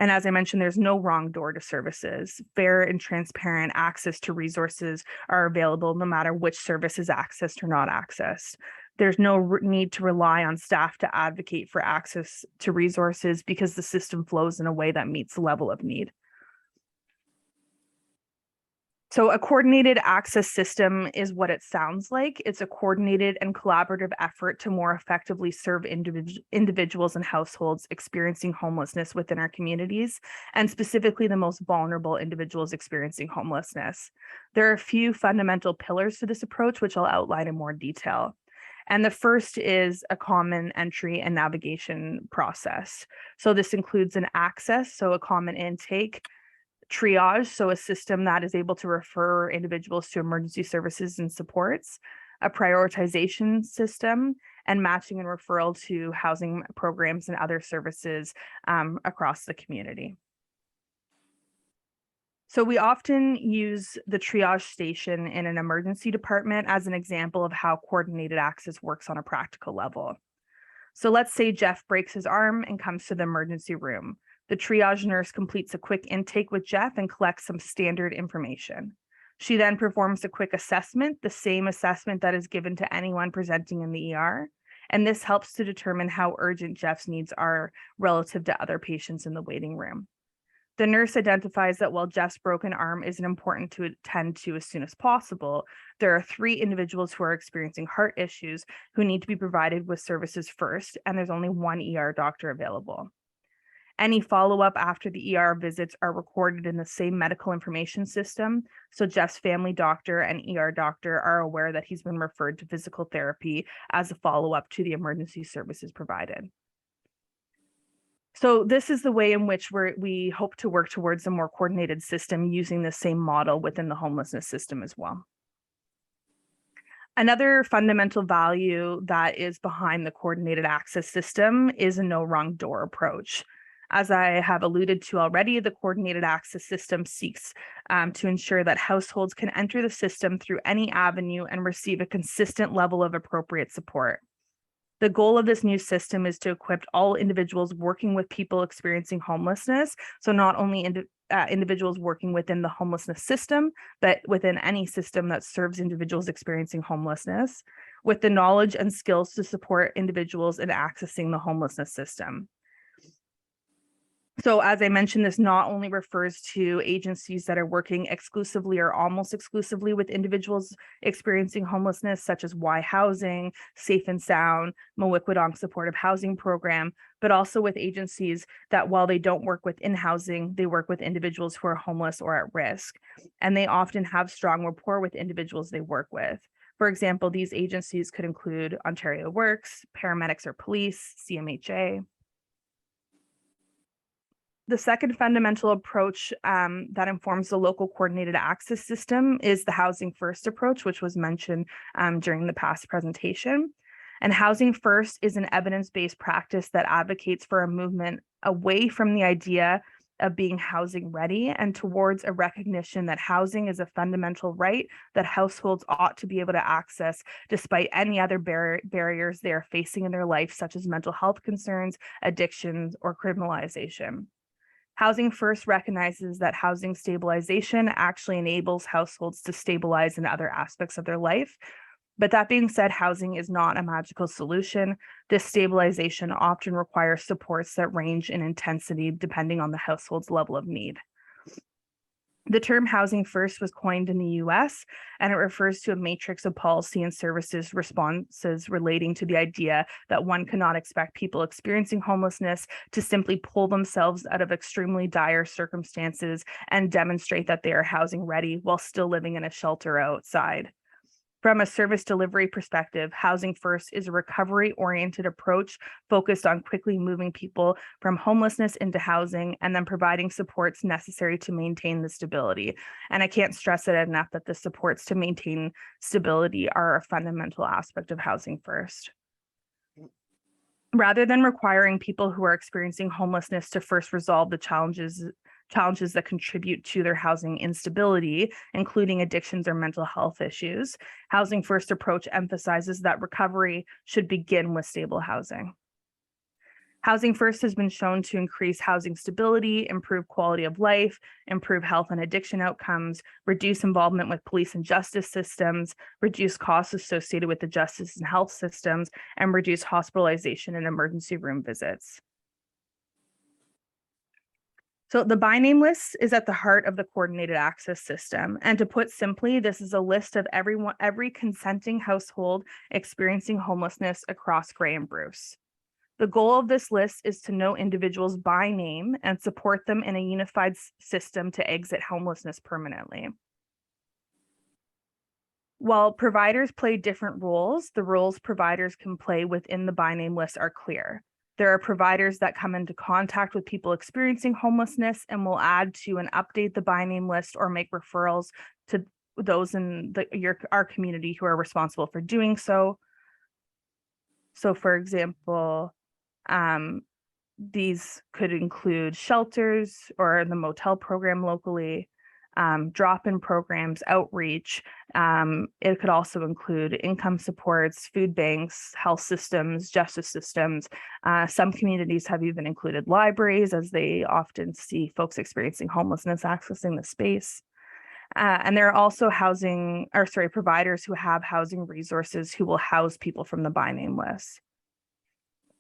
And as I mentioned, there's no wrong door to services. Fair and transparent access to resources are available no matter which service is accessed or not accessed. There's no need to rely on staff to advocate for access to resources because the system flows in a way that meets the level of need. So a coordinated access system is what it sounds like. It's a coordinated and collaborative effort to more effectively serve individuals and households experiencing homelessness within our communities, and specifically the most vulnerable individuals experiencing homelessness. There are a few fundamental pillars to this approach, which I'll outline in more detail. And the first is a common entry and navigation process. So this includes an access, so a common intake, triage, so a system that is able to refer individuals to emergency services and supports, a prioritization system, and matching and referral to housing programs and other services across the community. So we often use the triage station in an emergency department as an example of how coordinated access works on a practical level. So let's say Jeff breaks his arm and comes to the emergency room. The triage nurse completes a quick intake with Jeff and collects some standard information. She then performs a quick assessment, the same assessment that is given to anyone presenting in the ER. And this helps to determine how urgent Jeff's needs are relative to other patients in the waiting room. The nurse identifies that while Jeff's broken arm isn't important to attend to as soon as possible, there are 3 individuals who are experiencing heart issues who need to be provided with services first, and there's only 1 ER doctor available. Any follow-up after the ER visits are recorded in the same medical information system, so Jeff's family doctor and ER doctor are aware that he's been referred to physical therapy as a follow-up to the emergency services provided. So this is the way in which we hope to work towards a more coordinated system using the same model within the homelessness system as well. Another fundamental value that is behind the coordinated access system is a no wrong door approach. As I have alluded to already, the coordinated access system seeks to ensure that households can enter the system through any avenue and receive a consistent level of appropriate support. The goal of this new system is to equip all individuals working with people experiencing homelessness, so not only individuals working within the homelessness system, but within any system that serves individuals experiencing homelessness, with the knowledge and skills to support individuals in accessing the homelessness system. So as I mentioned, this not only refers to agencies that are working exclusively or almost exclusively with individuals experiencing homelessness, such as Y Housing, Safe and Sound, Mawikwadong Supportive Housing Program, but also with agencies that while they don't work within housing, they work with individuals who are homeless or at risk. And they often have strong rapport with individuals they work with. For example, these agencies could include Ontario Works, paramedics or police, CMHA. The second fundamental approach that informs the local coordinated access system is the Housing First approach, which was mentioned during the past presentation. And Housing First is an evidence-based practice that advocates for a movement away from the idea of being housing ready and towards a recognition that housing is a fundamental right that households ought to be able to access despite any other barriers they are facing in their life, such as mental health concerns, addictions, or criminalization. Housing First recognizes that housing stabilization actually enables households to stabilize in other aspects of their life. But that being said, housing is not a magical solution. This stabilization often requires supports that range in intensity depending on the household's level of need. The term Housing First was coined in the US, and it refers to a matrix of policy and services responses relating to the idea that one cannot expect people experiencing homelessness to simply pull themselves out of extremely dire circumstances and demonstrate that they are housing ready while still living in a shelter outside. From a service delivery perspective, Housing First is a recovery-oriented approach focused on quickly moving people from homelessness into housing and then providing supports necessary to maintain the stability. And I can't stress it enough that the supports to maintain stability are a fundamental aspect of Housing First. Rather than requiring people who are experiencing homelessness to first resolve the challenges that contribute to their housing instability, including addictions or mental health issues, Housing First approach emphasizes that recovery should begin with stable housing. Housing First has been shown to increase housing stability, improve quality of life, improve health and addiction outcomes, reduce involvement with police and justice systems, reduce costs associated with the justice and health systems, and reduce hospitalization and emergency room visits. So the by name list is at the heart of the coordinated access system. And to put simply, this is a list of every consenting household experiencing homelessness across Grey and Bruce. The goal of this list is to know individuals by name and support them in a unified system to exit homelessness permanently. While providers play different roles, the roles providers can play within the by name list are clear. There are providers that come into contact with people experiencing homelessness and will add to and update the by name list or make referrals to those in our community who are responsible for doing so. So for example, these could include shelters or the motel program locally, drop-in programs, outreach. It could also include income supports, food banks, health systems, justice systems. Some communities have even included libraries, as they often see folks experiencing homelessness accessing the space. And there are also providers who have housing resources who will house people from the by name list.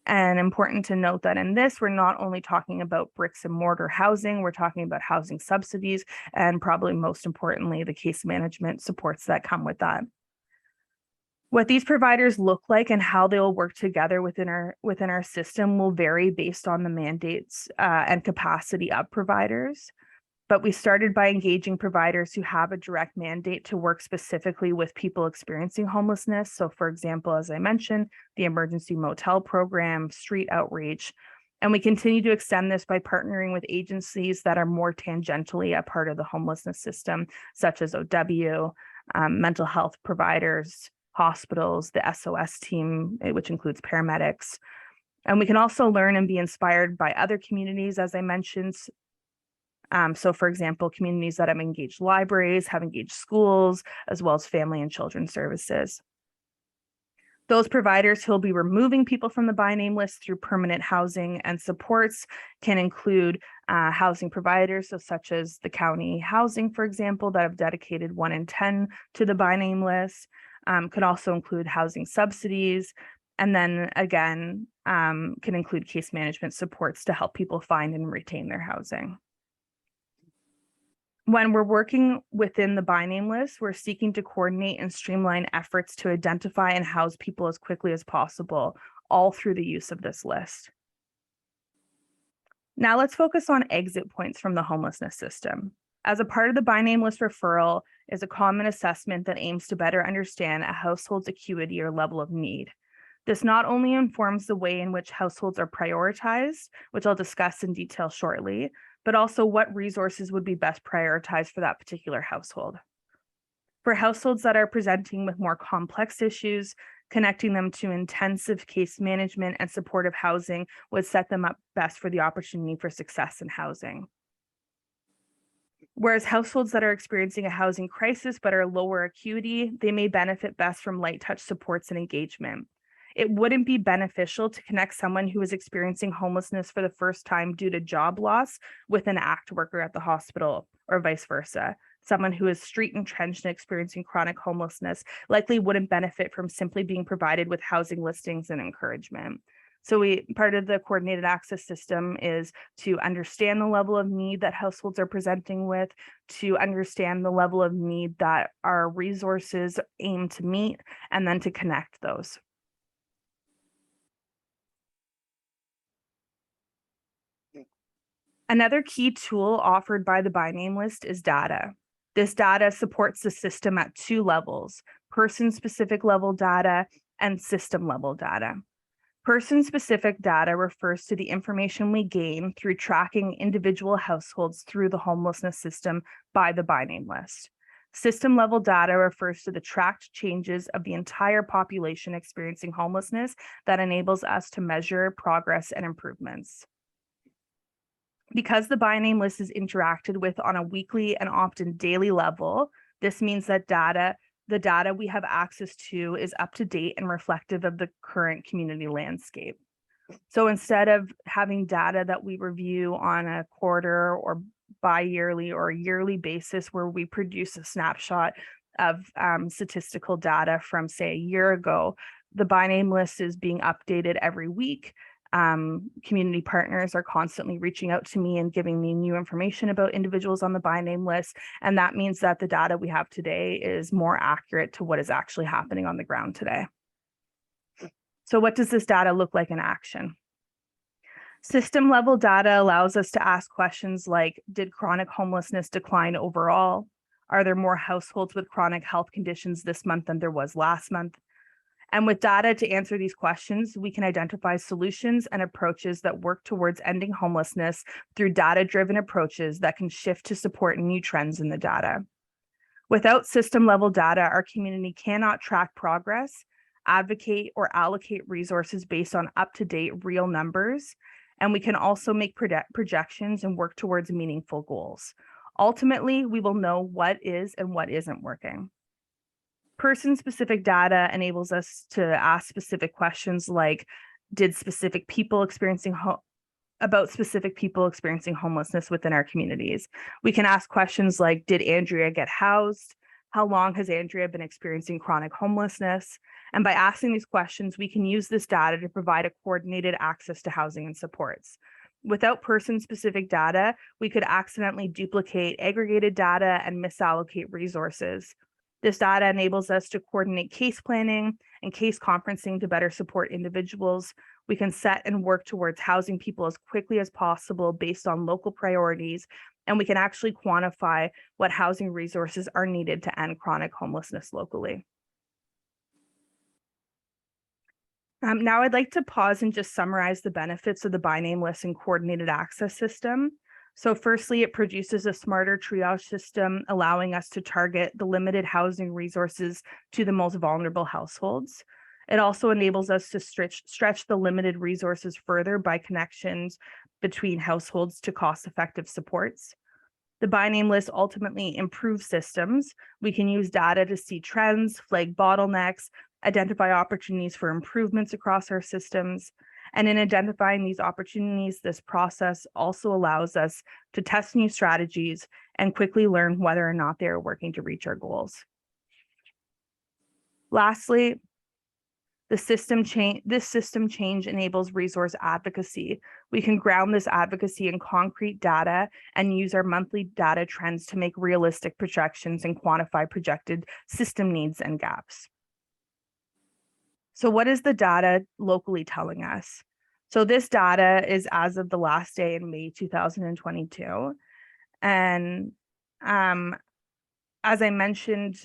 And important to note that in this, we're not only talking about bricks and mortar housing, we're talking about housing subsidies, and probably most importantly, the case management supports that come with that. What these providers look like and how they will work together within our system will vary based on the mandates and capacity of providers. But we started by engaging providers who have a direct mandate to work specifically with people experiencing homelessness. So for example, as I mentioned, the emergency motel program, street outreach. And we continue to extend this by partnering with agencies that are more tangentially a part of the homelessness system, such as OW, mental health providers, hospitals, the SOS team, which includes paramedics. And we can also learn and be inspired by other communities, as I mentioned. So for example, communities that have engaged libraries, have engaged schools, as well as family and children's services. Those providers who will be removing people from the by name list through permanent housing and supports can include housing providers, so such as the county housing, for example, that have dedicated 1 in 10 to the by name list. Could also include housing subsidies, and then again, can include case management supports to help people find and retain their housing. When we're working within the by name list, we're seeking to coordinate and streamline efforts to identify and house people as quickly as possible, all through the use of this list. Now let's focus on exit points from the homelessness system. As a part of the by name list referral is a common assessment that aims to better understand a household's acuity or level of need. This not only informs the way in which households are prioritized, which I'll discuss in detail shortly, but also what resources would be best prioritized for that particular household. For households that are presenting with more complex issues, connecting them to intensive case management and supportive housing would set them up best for the opportunity for success in housing. Whereas households that are experiencing a housing crisis but are lower acuity, they may benefit best from light touch supports and engagement. It wouldn't be beneficial to connect someone who is experiencing homelessness for the first time due to job loss with an ACT worker at the hospital, or vice versa. Someone who is street entrenched and experiencing chronic homelessness likely wouldn't benefit from simply being provided with housing listings and encouragement. So part of the coordinated access system is to understand the level of need that households are presenting with, to understand the level of need that our resources aim to meet, and then to connect those. Another key tool offered by the by name list is data. This data supports the system at 2 levels: person-specific level data and system-level data. Person-specific data refers to the information we gain through tracking individual households through the homelessness system by the by name list. System-level data refers to the tracked changes of the entire population experiencing homelessness that enables us to measure progress and improvements. Because the by name list is interacted with on a weekly and often daily level, this means that the data we have access to is up to date and reflective of the current community landscape. So instead of having data that we review on a quarter or bi-yearly or yearly basis where we produce a snapshot of statistical data from, say, a year ago, the by name list is being updated every week. Community partners are constantly reaching out to me and giving me new information about individuals on the by name list. And that means that the data we have today is more accurate to what is actually happening on the ground today. So what does this data look like in action? System level data allows us to ask questions like, did chronic homelessness decline overall? Are there more households with chronic health conditions this month than there was last month? And with data to answer these questions, we can identify solutions and approaches that work towards ending homelessness through data-driven approaches that can shift to support new trends in the data. Without system-level data, our community cannot track progress, advocate, or allocate resources based on up-to-date real numbers, and we can also make projections and work towards meaningful goals. Ultimately, we will know what is and what isn't working. Person-specific data enables us to ask specific questions like, did specific people experiencing homelessness within our communities? We can ask questions like, did Andrea get housed? How long has Andrea been experiencing chronic homelessness? And by asking these questions, we can use this data to provide a coordinated access to housing and supports. Without person-specific data, we could accidentally duplicate aggregated data and misallocate resources. This data enables us to coordinate case planning and case conferencing to better support individuals. We can set and work towards housing people as quickly as possible based on local priorities, and we can actually quantify what housing resources are needed to end chronic homelessness locally. Now I'd like to pause and just summarize the benefits of the by name list and coordinated access system. So firstly, it produces a smarter triage system, allowing us to target the limited housing resources to the most vulnerable households. It also enables us to stretch the limited resources further by connections between households to cost-effective supports. The by name list ultimately improves systems. We can use data to see trends, flag bottlenecks, identify opportunities for improvements across our systems. And in identifying these opportunities, this process also allows us to test new strategies and quickly learn whether or not they are working to reach our goals. Lastly, this system change enables resource advocacy. We can ground this advocacy in concrete data and use our monthly data trends to make realistic projections and quantify projected system needs and gaps. So what is the data locally telling us? So this data is as of the last day in May 2022. And as I mentioned,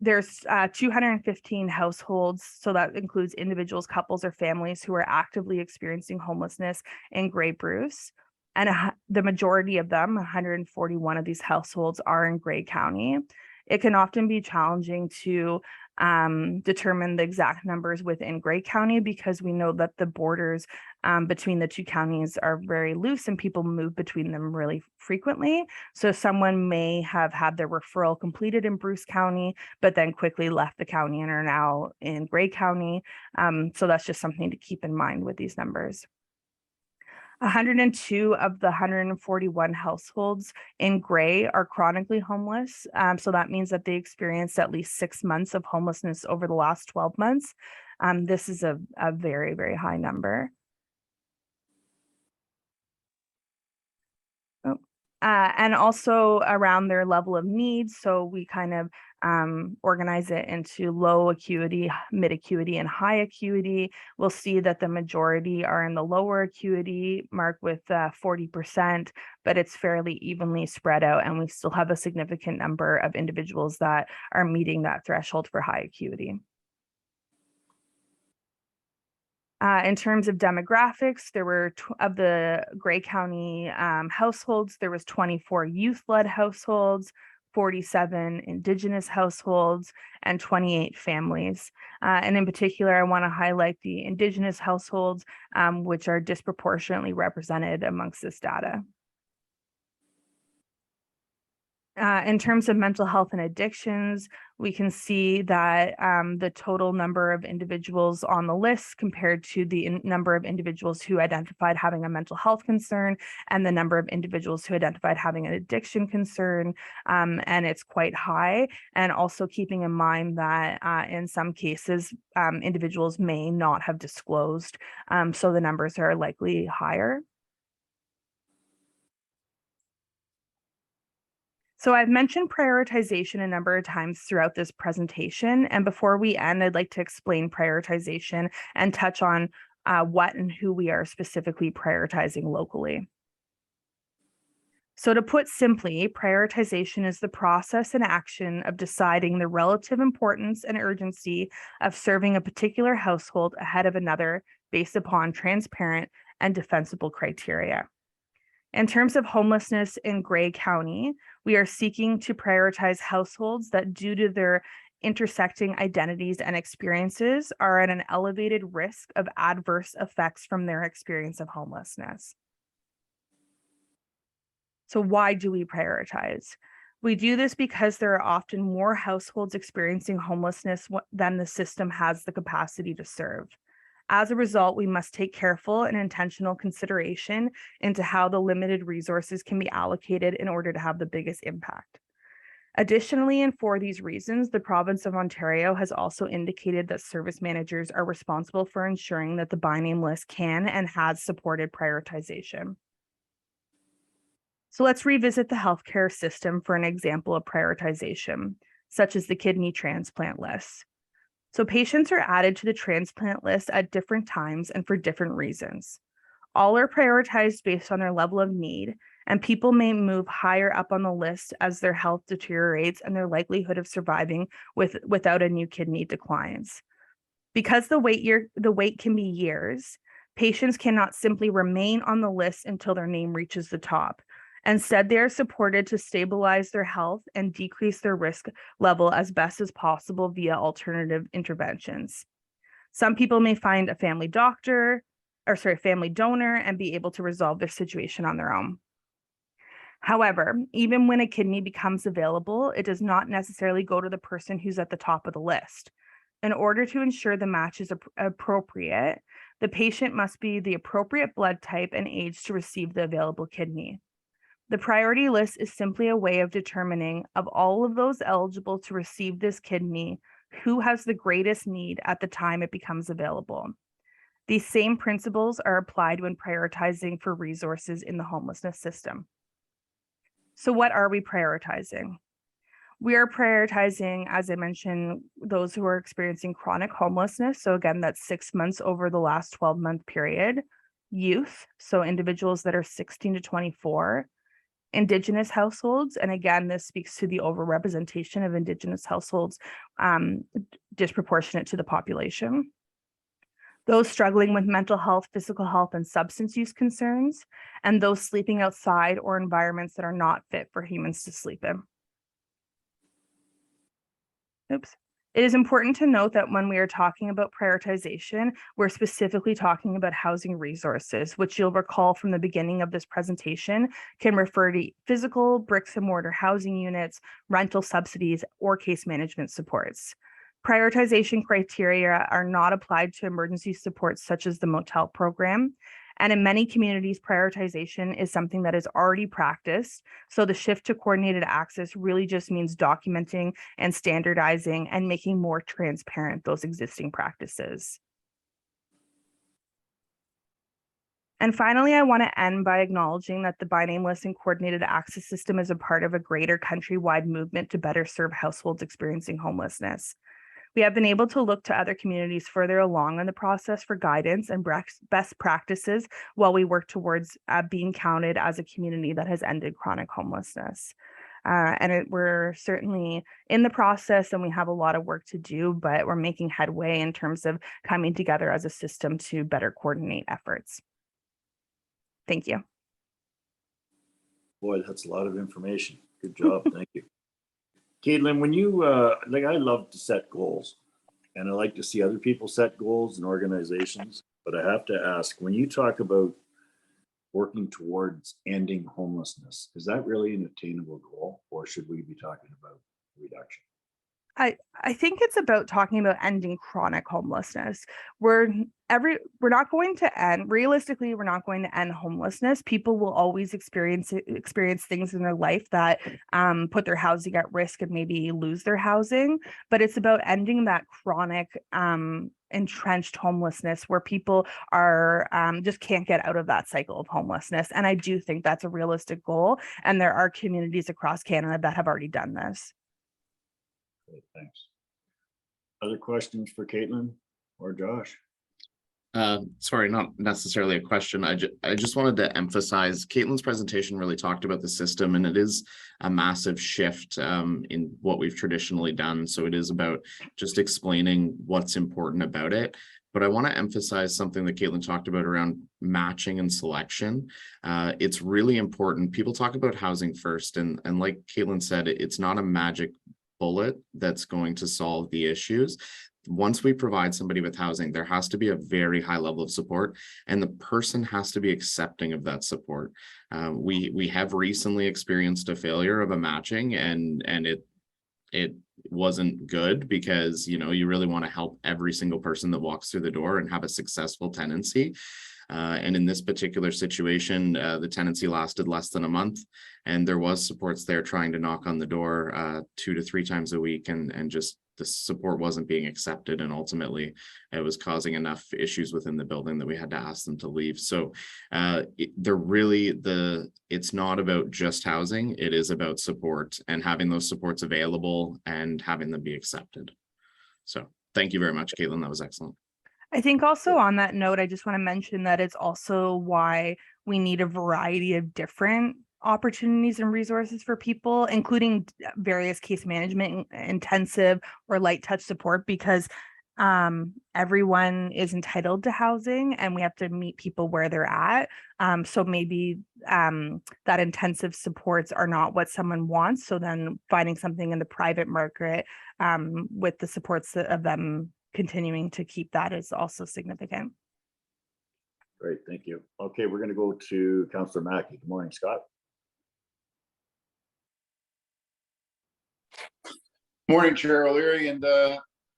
there's 215 households, so that includes individuals, couples, or families who are actively experiencing homelessness in Grey Bruce. And the majority of them, 141 of these households, are in Grey County. It can often be challenging to determine the exact numbers within Grey County because we know that the borders between the two counties are very loose and people move between them really frequently. So someone may have had their referral completed in Bruce County, but then quickly left the county and are now in Grey County. So that's just something to keep in mind with these numbers. 102 of the 141 households in Grey are chronically homeless. So that means that they experienced at least 6 months of homelessness over the last 12 months. This is a very, very high number. And also around their level of needs. So we kind of organize it into low acuity, mid acuity, and high acuity. We'll see that the majority are in the lower acuity mark with 40%, but it's fairly evenly spread out. And we still have a significant number of individuals that are meeting that threshold for high acuity. In terms of demographics, there were of the Grey County households, there was 24 youth-led households, 47 Indigenous households, and 28 families. And in particular, I want to highlight the Indigenous households, which are disproportionately represented amongst this data. In terms of mental health and addictions, we can see that the total number of individuals on the list compared to the number of individuals who identified having a mental health concern and the number of individuals who identified having an addiction concern, and it's quite high. And also keeping in mind that in some cases, individuals may not have disclosed, so the numbers are likely higher. So I've mentioned prioritization a number of times throughout this presentation. And before we end, I'd like to explain prioritization and touch on what and who we are specifically prioritizing locally. So to put simply, prioritization is the process and action of deciding the relative importance and urgency of serving a particular household ahead of another based upon transparent and defensible criteria. In terms of homelessness in Grey County, we are seeking to prioritize households that, due to their intersecting identities and experiences, are at an elevated risk of adverse effects from their experience of homelessness. So why do we prioritize? We do this because there are often more households experiencing homelessness than the system has the capacity to serve. As a result, we must take careful and intentional consideration into how the limited resources can be allocated in order to have the biggest impact. Additionally, and for these reasons, the province of Ontario has also indicated that service managers are responsible for ensuring that the by name list can and has supported prioritization. So let's revisit the healthcare system for an example of prioritization, such as the kidney transplant list. So patients are added to the transplant list at different times and for different reasons. All are prioritized based on their level of need, and people may move higher up on the list as their health deteriorates and their likelihood of surviving without a new kidney declines. Because the wait can be years, patients cannot simply remain on the list until their name reaches the top. Instead, they are supported to stabilize their health and decrease their risk level as best as possible via alternative interventions. Some people may find a family donor and be able to resolve their situation on their own. However, even when a kidney becomes available, it does not necessarily go to the person who's at the top of the list. In order to ensure the match is appropriate, the patient must be the appropriate blood type and age to receive the available kidney. The priority list is simply a way of determining, of all of those eligible to receive this kidney, who has the greatest need at the time it becomes available. These same principles are applied when prioritizing for resources in the homelessness system. So what are we prioritizing? We are prioritizing, as I mentioned, those who are experiencing chronic homelessness. So again, that's 6 months over the last 12-month period. Youth, so individuals that are 16 to 24. Indigenous households, and again, this speaks to the overrepresentation of Indigenous households disproportionate to the population. Those struggling with mental health, physical health, and substance use concerns, and those sleeping outside or environments that are not fit for humans to sleep in. Oops. It is important to note that when we are talking about prioritization, we're specifically talking about housing resources, which you'll recall from the beginning of this presentation can refer to physical bricks and mortar housing units, rental subsidies, or case management supports. Prioritization criteria are not applied to emergency supports such as the motel program. And in many communities, prioritization is something that is already practiced. So the shift to coordinated access really just means documenting and standardizing and making more transparent those existing practices. And finally, I want to end by acknowledging that the Nameless and coordinated access system is a part of a greater countrywide movement to better serve households experiencing homelessness. We have been able to look to other communities further along in the process for guidance and best practices while we work towards being counted as a community that has ended chronic homelessness. We're certainly in the process and we have a lot of work to do, but we're making headway in terms of coming together as a system to better coordinate efforts. Thank you. Boy, that's a lot of information. Good job. Thank you. Caitlin, when you, I love to set goals and I like to see other people set goals and organizations, but I have to ask, when you talk about working towards ending homelessness, is that really an attainable goal or should we be talking about reduction? I think it's about talking about ending chronic homelessness. We're not going to end, realistically, we're not going to end homelessness. People will always experience things in their life that put their housing at risk and maybe lose their housing. But it's about ending that chronic entrenched homelessness where people are just can't get out of that cycle of homelessness. And I do think that's a realistic goal. And there are communities across Canada that have already done this. Great, thanks. Other questions for Caitlin or Josh? Sorry, not necessarily a question. I just wanted to emphasize Caitlin's presentation really talked about the system, and it is a massive shift in what we've traditionally done. So it is about just explaining what's important about it. But I want to emphasize something that Caitlin talked about around matching and selection. It's really important. People talk about housing first, and like Caitlin said, it's not a magic bullet that's going to solve the issues. Once we provide somebody with housing, there has to be a very high level of support, and the person has to be accepting of that support. We have recently experienced a failure of a matching, and it wasn't good because you really want to help every single person that walks through the door and have a successful tenancy. And in this particular situation, the tenancy lasted less than a month, and there was supports there trying to knock on the door 2 to 3 times a week, and just the support wasn't being accepted, and ultimately it was causing enough issues within the building that we had to ask them to leave. So it's not about just housing, it is about support and having those supports available and having them be accepted. So thank you very much, Caitlin. That was excellent. I think also on that note, I just want to mention that it's also why we need a variety of different opportunities and resources for people, including various case management intensive or light touch support, because everyone is entitled to housing and we have to meet people where they're at. So maybe that intensive supports are not what someone wants. So then finding something in the private market with the supports of them continuing to keep that is also significant. Great, thank you. Okay, we're going to go to Councillor Mackey. Good morning, Scott. Morning, Chair O'Leary, and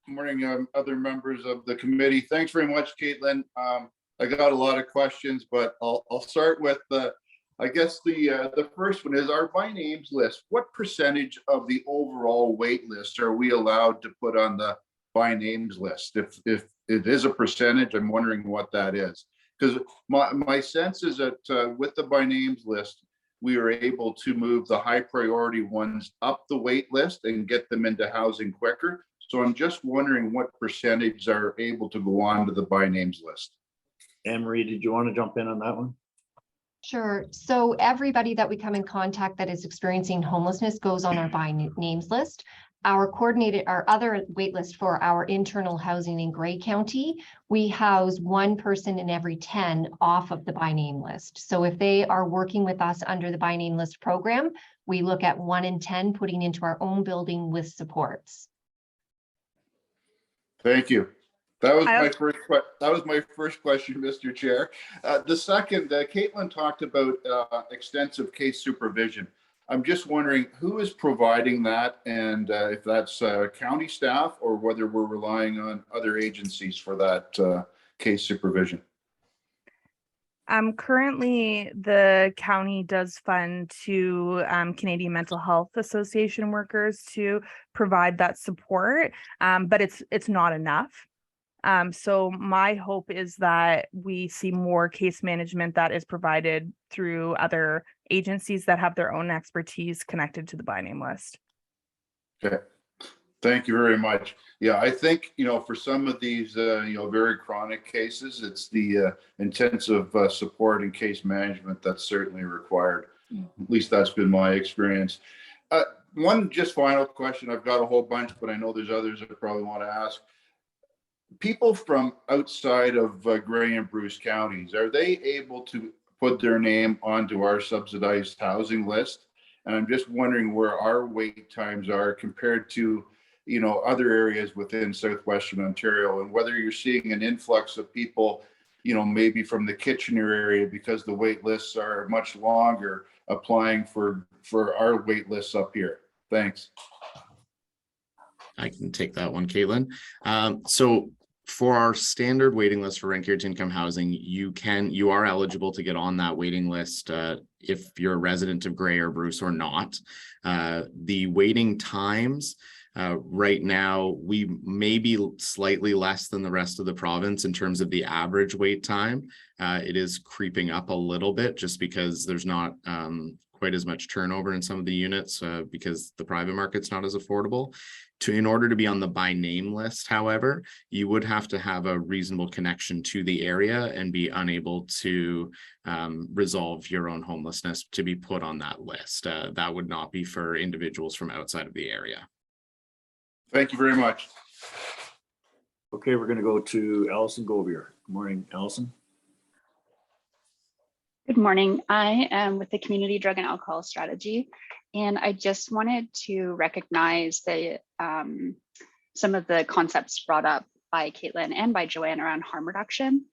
morning, other members of the committee. Thanks very much, Caitlin. I got a lot of questions, but I'll start with I guess the first one is our by names list. What percentage of the overall wait list are we allowed to put on the by names list? If it is a percentage, I'm wondering what that is. Because my sense is that with the by names list, we were able to move the high priority ones up the wait list and get them into housing quicker. So I'm just wondering what percentage are able to go on to the by names list. Anne-Marie, did you want to jump in on that one? Sure. So everybody that we come in contact that is experiencing homelessness goes on our by names list. Our other wait list for our internal housing in Grey County, we house 1 person in every 10 off of the by name list. So if they are working with us under the by name list program, we look at 1 in 10 putting into our own building with supports. Thank you. That was my first question, Mr. Chair. The second, Caitlin talked about extensive case supervision. I'm just wondering who is providing that, and if that's county staff or whether we're relying on other agencies for that case supervision. Currently, the county does fund to Canadian Mental Health Association workers to provide that support, but it's not enough. So my hope is that we see more case management that is provided through other agencies that have their own expertise connected to the by name list. Okay, thank you very much. Yeah, I think, for some of these, very chronic cases, it's the intensive support and case management that's certainly required. At least that's been my experience. One just final question. I've got a whole bunch, but I know there's others I probably want to ask. People from outside of Grey and Bruce counties, are they able to put their name onto our subsidized housing list? And I'm just wondering where our wait times are compared to, other areas within southwestern Ontario, and whether you're seeing an influx of people, maybe from the Kitchener area because the wait lists are much longer, applying for our wait lists up here. Thanks. I can take that one, Caitlin. So for our standard waiting list for rent-guaranteed income housing, you are eligible to get on that waiting list if you're a resident of Grey or Bruce or not. The waiting times right now, we may be slightly less than the rest of the province in terms of the average wait time. It is creeping up a little bit just because there's not quite as much turnover in some of the units because the private market's not as affordable. In order to be on the by name list, however, you would have to have a reasonable connection to the area and be unable to resolve your own homelessness to be put on that list. That would not be for individuals from outside of the area. Thank you very much. Okay, we're going to go to Allison Goldberg. Good morning, Allison. Good morning. I am with the Community Drug and Alcohol Strategy, and I just wanted to recognize some of the concepts brought up by Caitlin and by Joanne around harm reduction,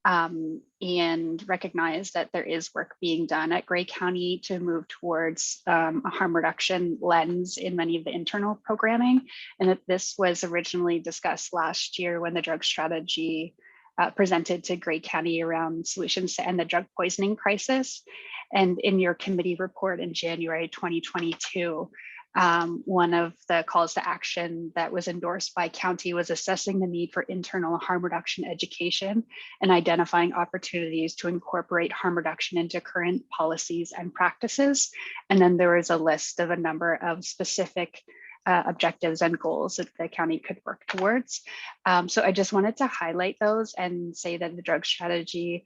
and recognize that there is work being done at Grey County to move towards a harm reduction lens in many of the internal programming, and that this was originally discussed last year when the drug strategy presented to Grey County around solutions to end the drug poisoning crisis. And in your committee report in January 2022, one of the calls to action that was endorsed by county was assessing the need for internal harm reduction education and identifying opportunities to incorporate harm reduction into current policies and practices. And then there was a list of a number of specific objectives and goals that the county could work towards. So I just wanted to highlight those and say that the drug strategy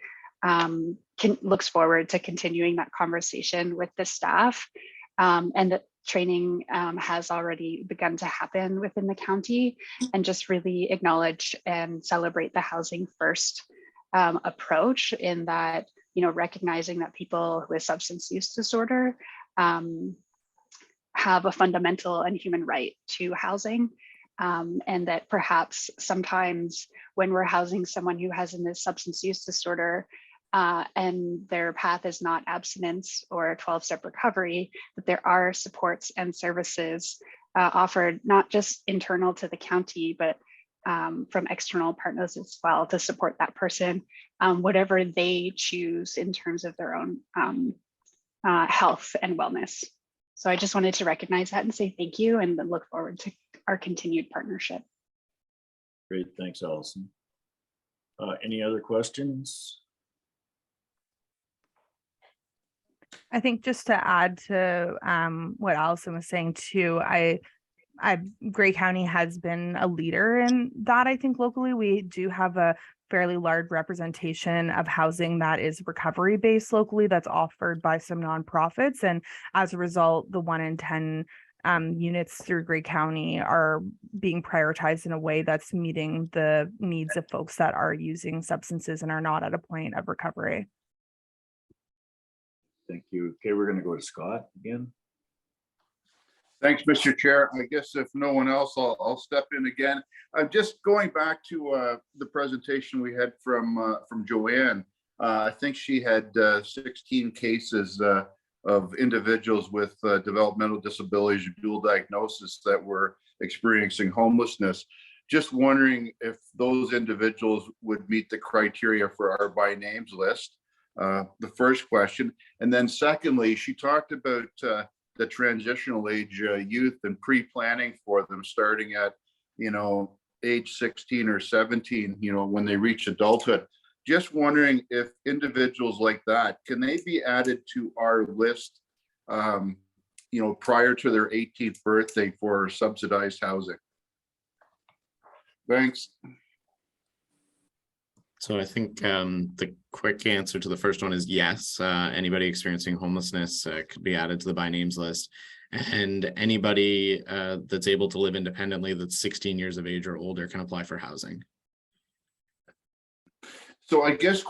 looks forward to continuing that conversation with the staff, and that training has already begun to happen within the county, and just really acknowledge and celebrate the housing first approach, in that, recognizing that people with substance use disorder have a fundamental and human right to housing, and that perhaps sometimes when we're housing someone who has a substance use disorder, and their path is not abstinence or 12-step recovery, that there are supports and services offered, not just internal to the county, but from external partners as well, to support that person, whatever they choose in terms of their own health and wellness. So I just wanted to recognize that and say thank you, and then look forward to our continued partnership. Great, thanks, Allison. Any other questions? I think just to add to what Allison was saying too, Grey County has been a leader in that. I think locally we do have a fairly large representation of housing that is recovery based locally, that's offered by some nonprofits, and as a result, the 1 in 10 units through Grey County are being prioritized in a way that's meeting the needs of folks that are using substances and are not at a point of recovery. Thank you. Okay, we're going to go to Scott again. Thanks, Mr. Chair. I guess if no one else, I'll step in again. I'm just going back to the presentation we had from Joanne. I think she had 16 cases of individuals with developmental disabilities or dual diagnosis that were experiencing homelessness. Just wondering if those individuals would meet the criteria for our by names list. The first question. And then secondly, she talked about the transitional age youth and pre-planning for them starting at, age 16 or 17, when they reach adulthood. Just wondering if individuals like that, can they be added to our list, prior to their 18th birthday for subsidized housing? Thanks. So I think the quick answer to the first one is yes. Anybody experiencing homelessness could be added to the by names list, and anybody that's able to live independently that's 16 years of age or older can apply for housing. So I guess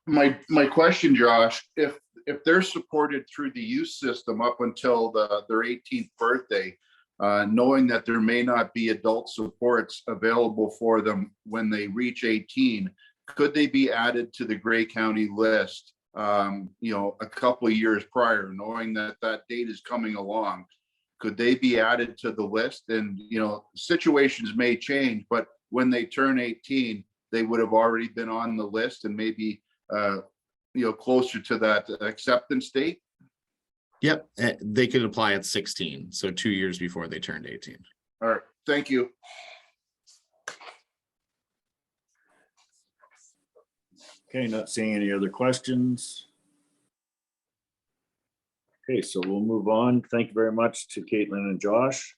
my question, Josh, if they're supported through the youth system up until their 18th birthday, knowing that there may not be adult supports available for them when they reach 18, could they be added to the Grey County list, a couple of years prior, knowing that that date is coming along? Could they be added to the list? And, situations may change, but when they turn 18, they would have already been on the list and maybe, closer to that acceptance date? Yep, they could apply at 16, so 2 years before they turned 18. All right, thank you. Okay, not seeing any other questions. Okay, so we'll move on. Thank you very much to Caitlin and Josh.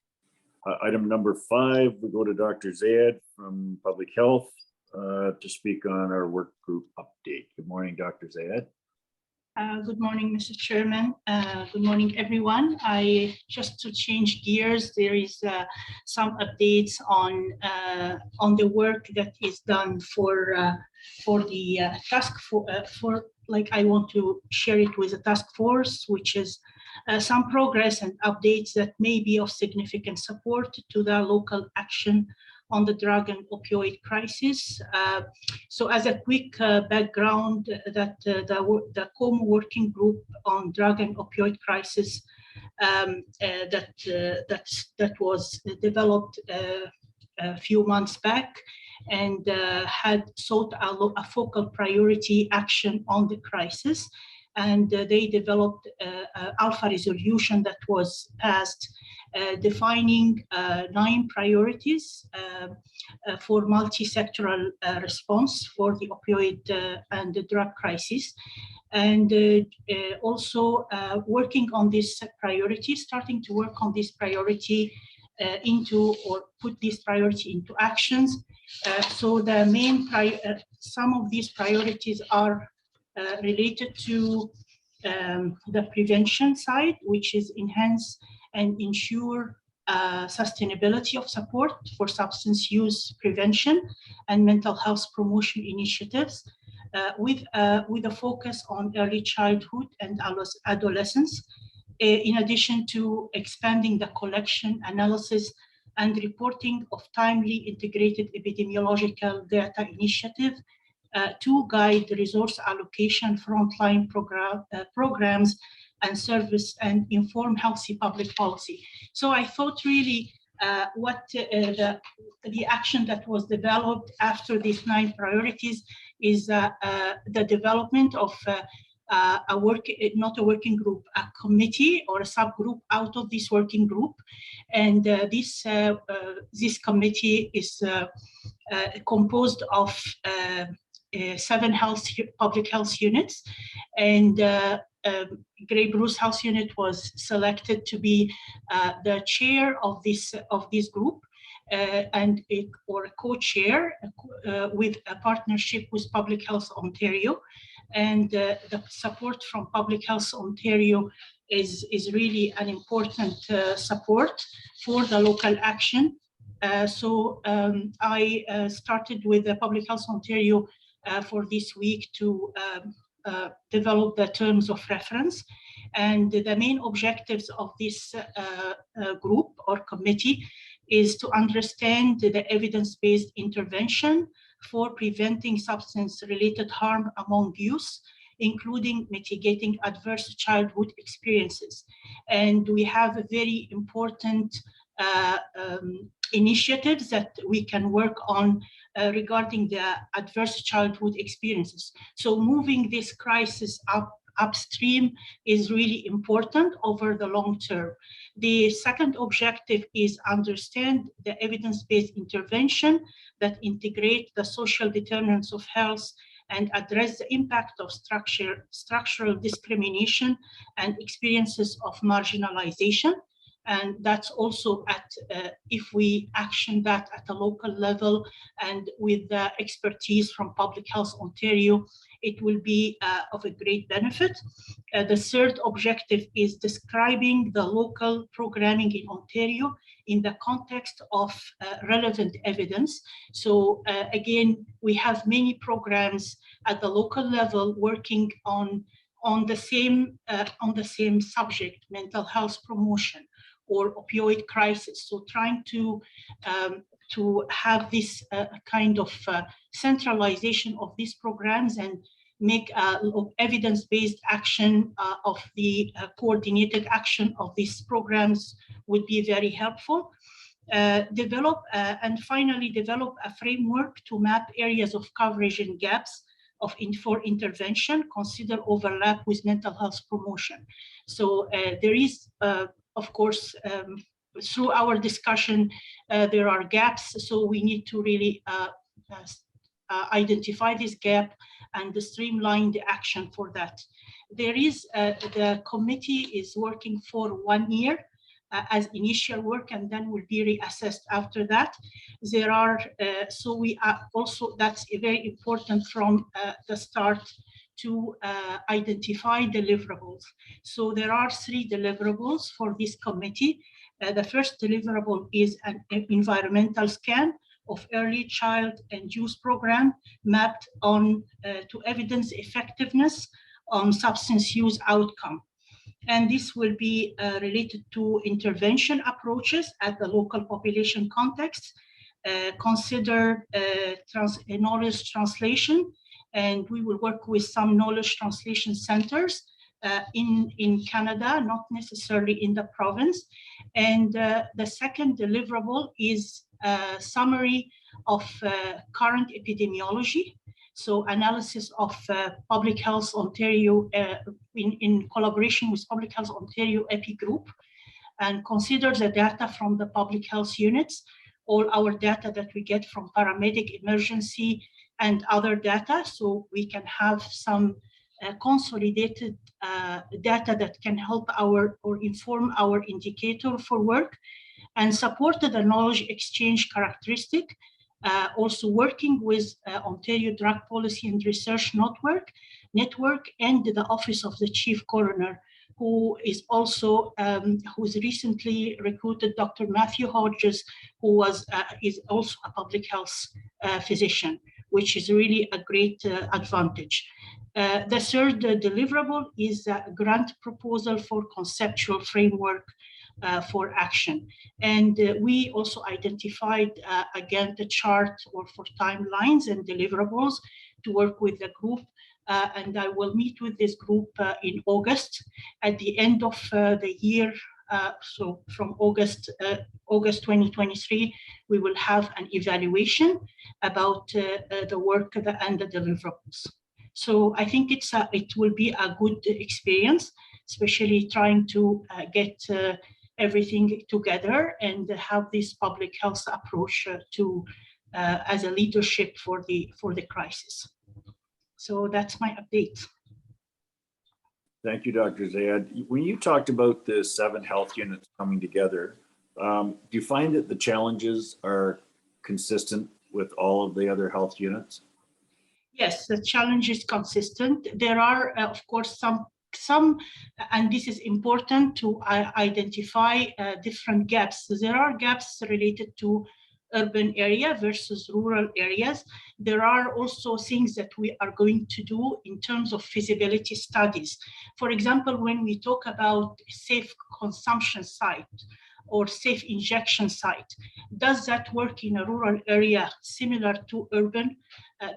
Item number 5, we go to Dr. Zayed from Public Health to speak on our work group update. Good morning, Dr. Zayed. Good morning, Mr. Chairman. Good morning, everyone. Just to change gears, there is some updates on the work that is done for the task force. I want to share it with the task force, which is some progress and updates that may be of significant support to the local action on the drug and opioid crisis. So as a quick background, that the COMO working group on drug and opioid crisis that was developed a few months back and had sought a focal priority action on the crisis. And they developed alpha resolution that was passed defining 9 priorities for multi-sectoral response for the opioid and the drug crisis. And also working on this priority, starting to work on this priority put this priority into actions. So the main some of these priorities are related to the prevention side, which is enhance and ensure sustainability of support for substance use prevention and mental health promotion initiatives, with a focus on early childhood and adolescence, in addition to expanding the collection, analysis, and reporting of timely integrated epidemiological data initiative to guide resource allocation, frontline programs and service, and inform healthy public policy. So I thought really what the action that was developed after these 9 priorities is the development of not a working group, a committee or a subgroup out of this working group. And this committee is composed of 7 public health units, and Grey Bruce Health Unit was selected to be the chair of this group, or a co-chair with a partnership with Public Health Ontario. And the support from Public Health Ontario is really an important support for the local action. So I started with the Public Health Ontario for this week to develop the terms of reference. And the main objectives of this group or committee is to understand the evidence-based intervention for preventing substance-related harm among youth, including mitigating adverse childhood experiences. And we have a very important initiatives that we can work on regarding the adverse childhood experiences. So moving this crisis upstream is really important over the long term. The second objective is understand the evidence-based intervention that integrate the social determinants of health and address the impact of structural discrimination and experiences of marginalization. And that's also if we action that at a local level and with the expertise from Public Health Ontario, it will be of a great benefit. The third objective is describing the local programming in Ontario in the context of relevant evidence. So again, we have many programs at the local level working on the same subject, mental health promotion or opioid crisis. So trying to have this kind of centralization of these programs and make evidence-based action of the coordinated action of these programs would be very helpful. And finally develop a framework to map areas of coverage and gaps for intervention, consider overlap with mental health promotion. So there is, of course, through our discussion, there are gaps, so we need to really identify this gap and streamline the action for that. There is, the committee is working for 1 year as initial work, and then will be reassessed after that. There are, so we are also, that's very important from the start to identify deliverables. So there are 3 deliverables for this committee. The first deliverable is an environmental scan of early child and youth program mapped on to evidence effectiveness on substance use outcome. And this will be related to intervention approaches at the local population context, consider knowledge translation, and we will work with some knowledge translation centers in Canada, not necessarily in the province. And the second deliverable is a summary of current epidemiology. So analysis of Public Health Ontario in collaboration with Public Health Ontario EPI group, and consider the data from the public health units, all our data that we get from paramedic, emergency, and other data, so we can have some consolidated data that can help or inform our indicator for work, and support the knowledge exchange characteristic. Also working with Ontario Drug Policy and Research Network and the Office of the Chief Coroner who is also who's recently recruited Dr. Matthew Hodges, who is also a public health physician, which is really a great advantage. The third deliverable is a grant proposal for conceptual framework for action. And we also identified, again, the chart or for timelines and deliverables to work with the group. And I will meet with this group in August. At the end of the year, so from August 2023, we will have an evaluation about the work and the deliverables. So I think it will be a good experience, especially trying to get everything together and have this public health approach to as a leadership for the crisis. So that's my update. Thank you, Dr. Zayed. When you talked about the 7 health units coming together, do you find that the challenges are consistent with all of the other health units? Yes, the challenge is consistent. There are, of course, some, and this is important to identify different gaps. There are gaps related to urban area versus rural areas. There are also things that we are going to do in terms of feasibility studies. For example, when we talk about safe consumption site or safe injection site, does that work in a rural area similar to urban?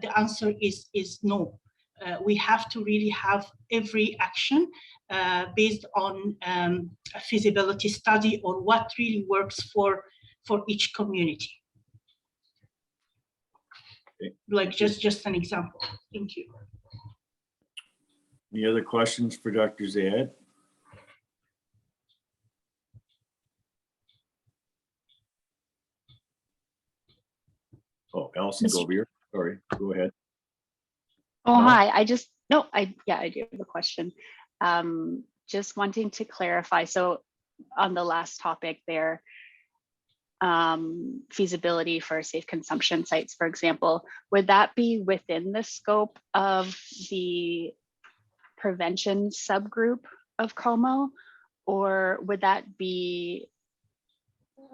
The answer is no. We have to really have every action based on a feasibility study or what really works for each community. Okay. Like just an example. Thank you. Any other questions for Dr. Zayed? Oh, Allison Goldberg. Sorry, go ahead. Oh, No? hi. I do have a question. Just wanting to clarify. So on the last topic there, feasibility for safe consumption sites, for example, would that be within the scope of the prevention subgroup of COMO, or would that be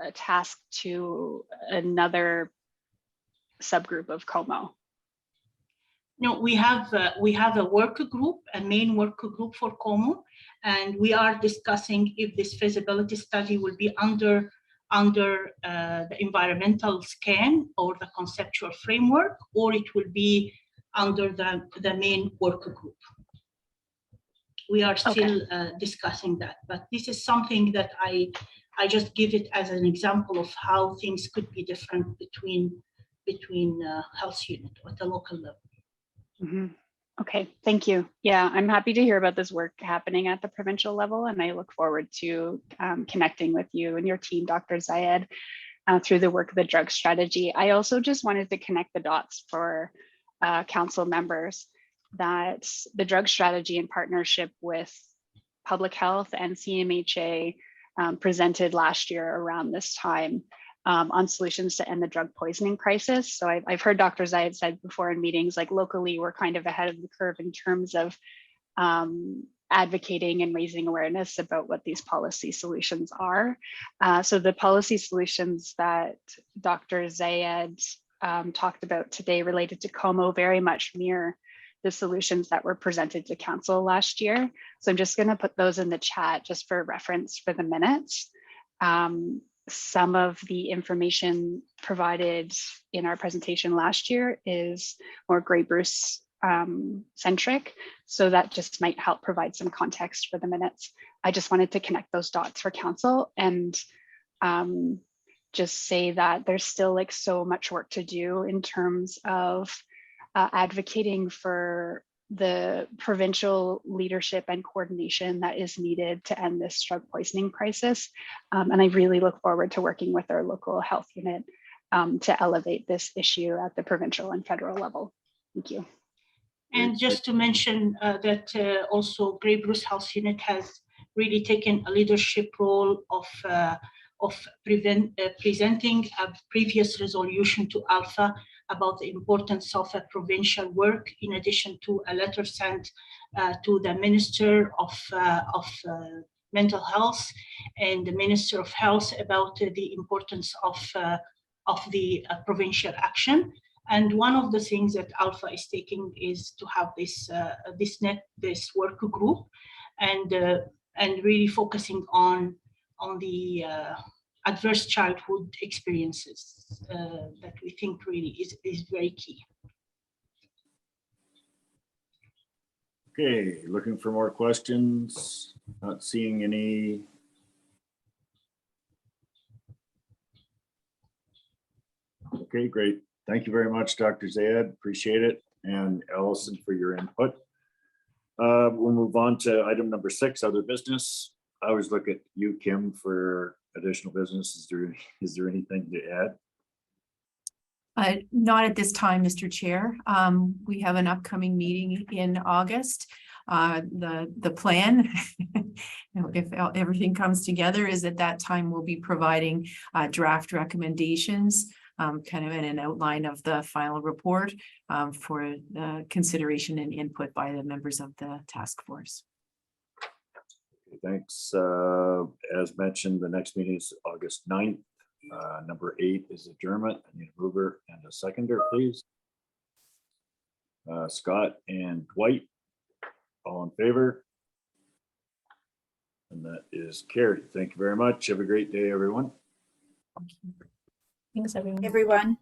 a task to another subgroup of COMO? No, we have a work group, a main work group for COMO, and we are discussing if this feasibility study will be under the environmental scan or the conceptual framework, or it will be under the main work group. We are still discussing that, but this is something that I just give it as an example of how things could be different between health unit at the local level. Mm-hmm. Okay, thank you. Yeah, I'm happy to hear about this work happening at the provincial level, and I look forward to connecting with you and your team, Dr. Zayed, through the work of the drug strategy. I also just wanted to connect the dots for council members that the drug strategy in partnership with public health and CMHA presented last year around this time on solutions to end the drug poisoning crisis. So I've heard Dr. Zayed said before in meetings, like locally, we're kind of ahead of the curve in terms of advocating and raising awareness about what these policy solutions are. So the policy solutions that Dr. Zayed talked about today related to COMO very much mirror the solutions that were presented to council last year. So I'm just going to put those in the chat just for reference for the minutes. Some of the information provided in our presentation last year is more Grey Bruce centric. So that just might help provide some context for the minutes. I just wanted to connect those dots for council and just say that there's still like so much work to do in terms of advocating for the provincial leadership and coordination that is needed to end this drug poisoning crisis. And I really look forward to working with our local health unit to elevate this issue at the provincial and federal level. Thank you. And just to mention that also Grey Bruce Health Unit has really taken a leadership role of presenting a previous resolution to Alpha about the importance of provincial work, in addition to a letter sent to the Minister of Mental Health and the Minister of Health about the importance of the provincial action. And one of the things that Alpha is taking is to have this work group, and really focusing on the adverse childhood experiences that we think really is very key. Okay, looking for more questions, not seeing any. Okay, great. Thank you very much, Dr. Zayed. Appreciate it. And Allison for your input. We'll move on to item number 6, other business. I always look at you, Kim, for additional business. Is there anything to add? Not at this time, Mr. Chair. We have an upcoming meeting in August. The plan, if everything comes together, is at that time we'll be providing draft recommendations, kind of in an outline of the final report for consideration and input by the members of the task force. Thanks. As mentioned, the next meeting is August 9th. Number 8 is adjournment. I need a mover and a seconder, please. Scott and Dwight, all in favor? And that is carried. Thank you very much. Have a great day, everyone. Thanks, everyone. Everyone.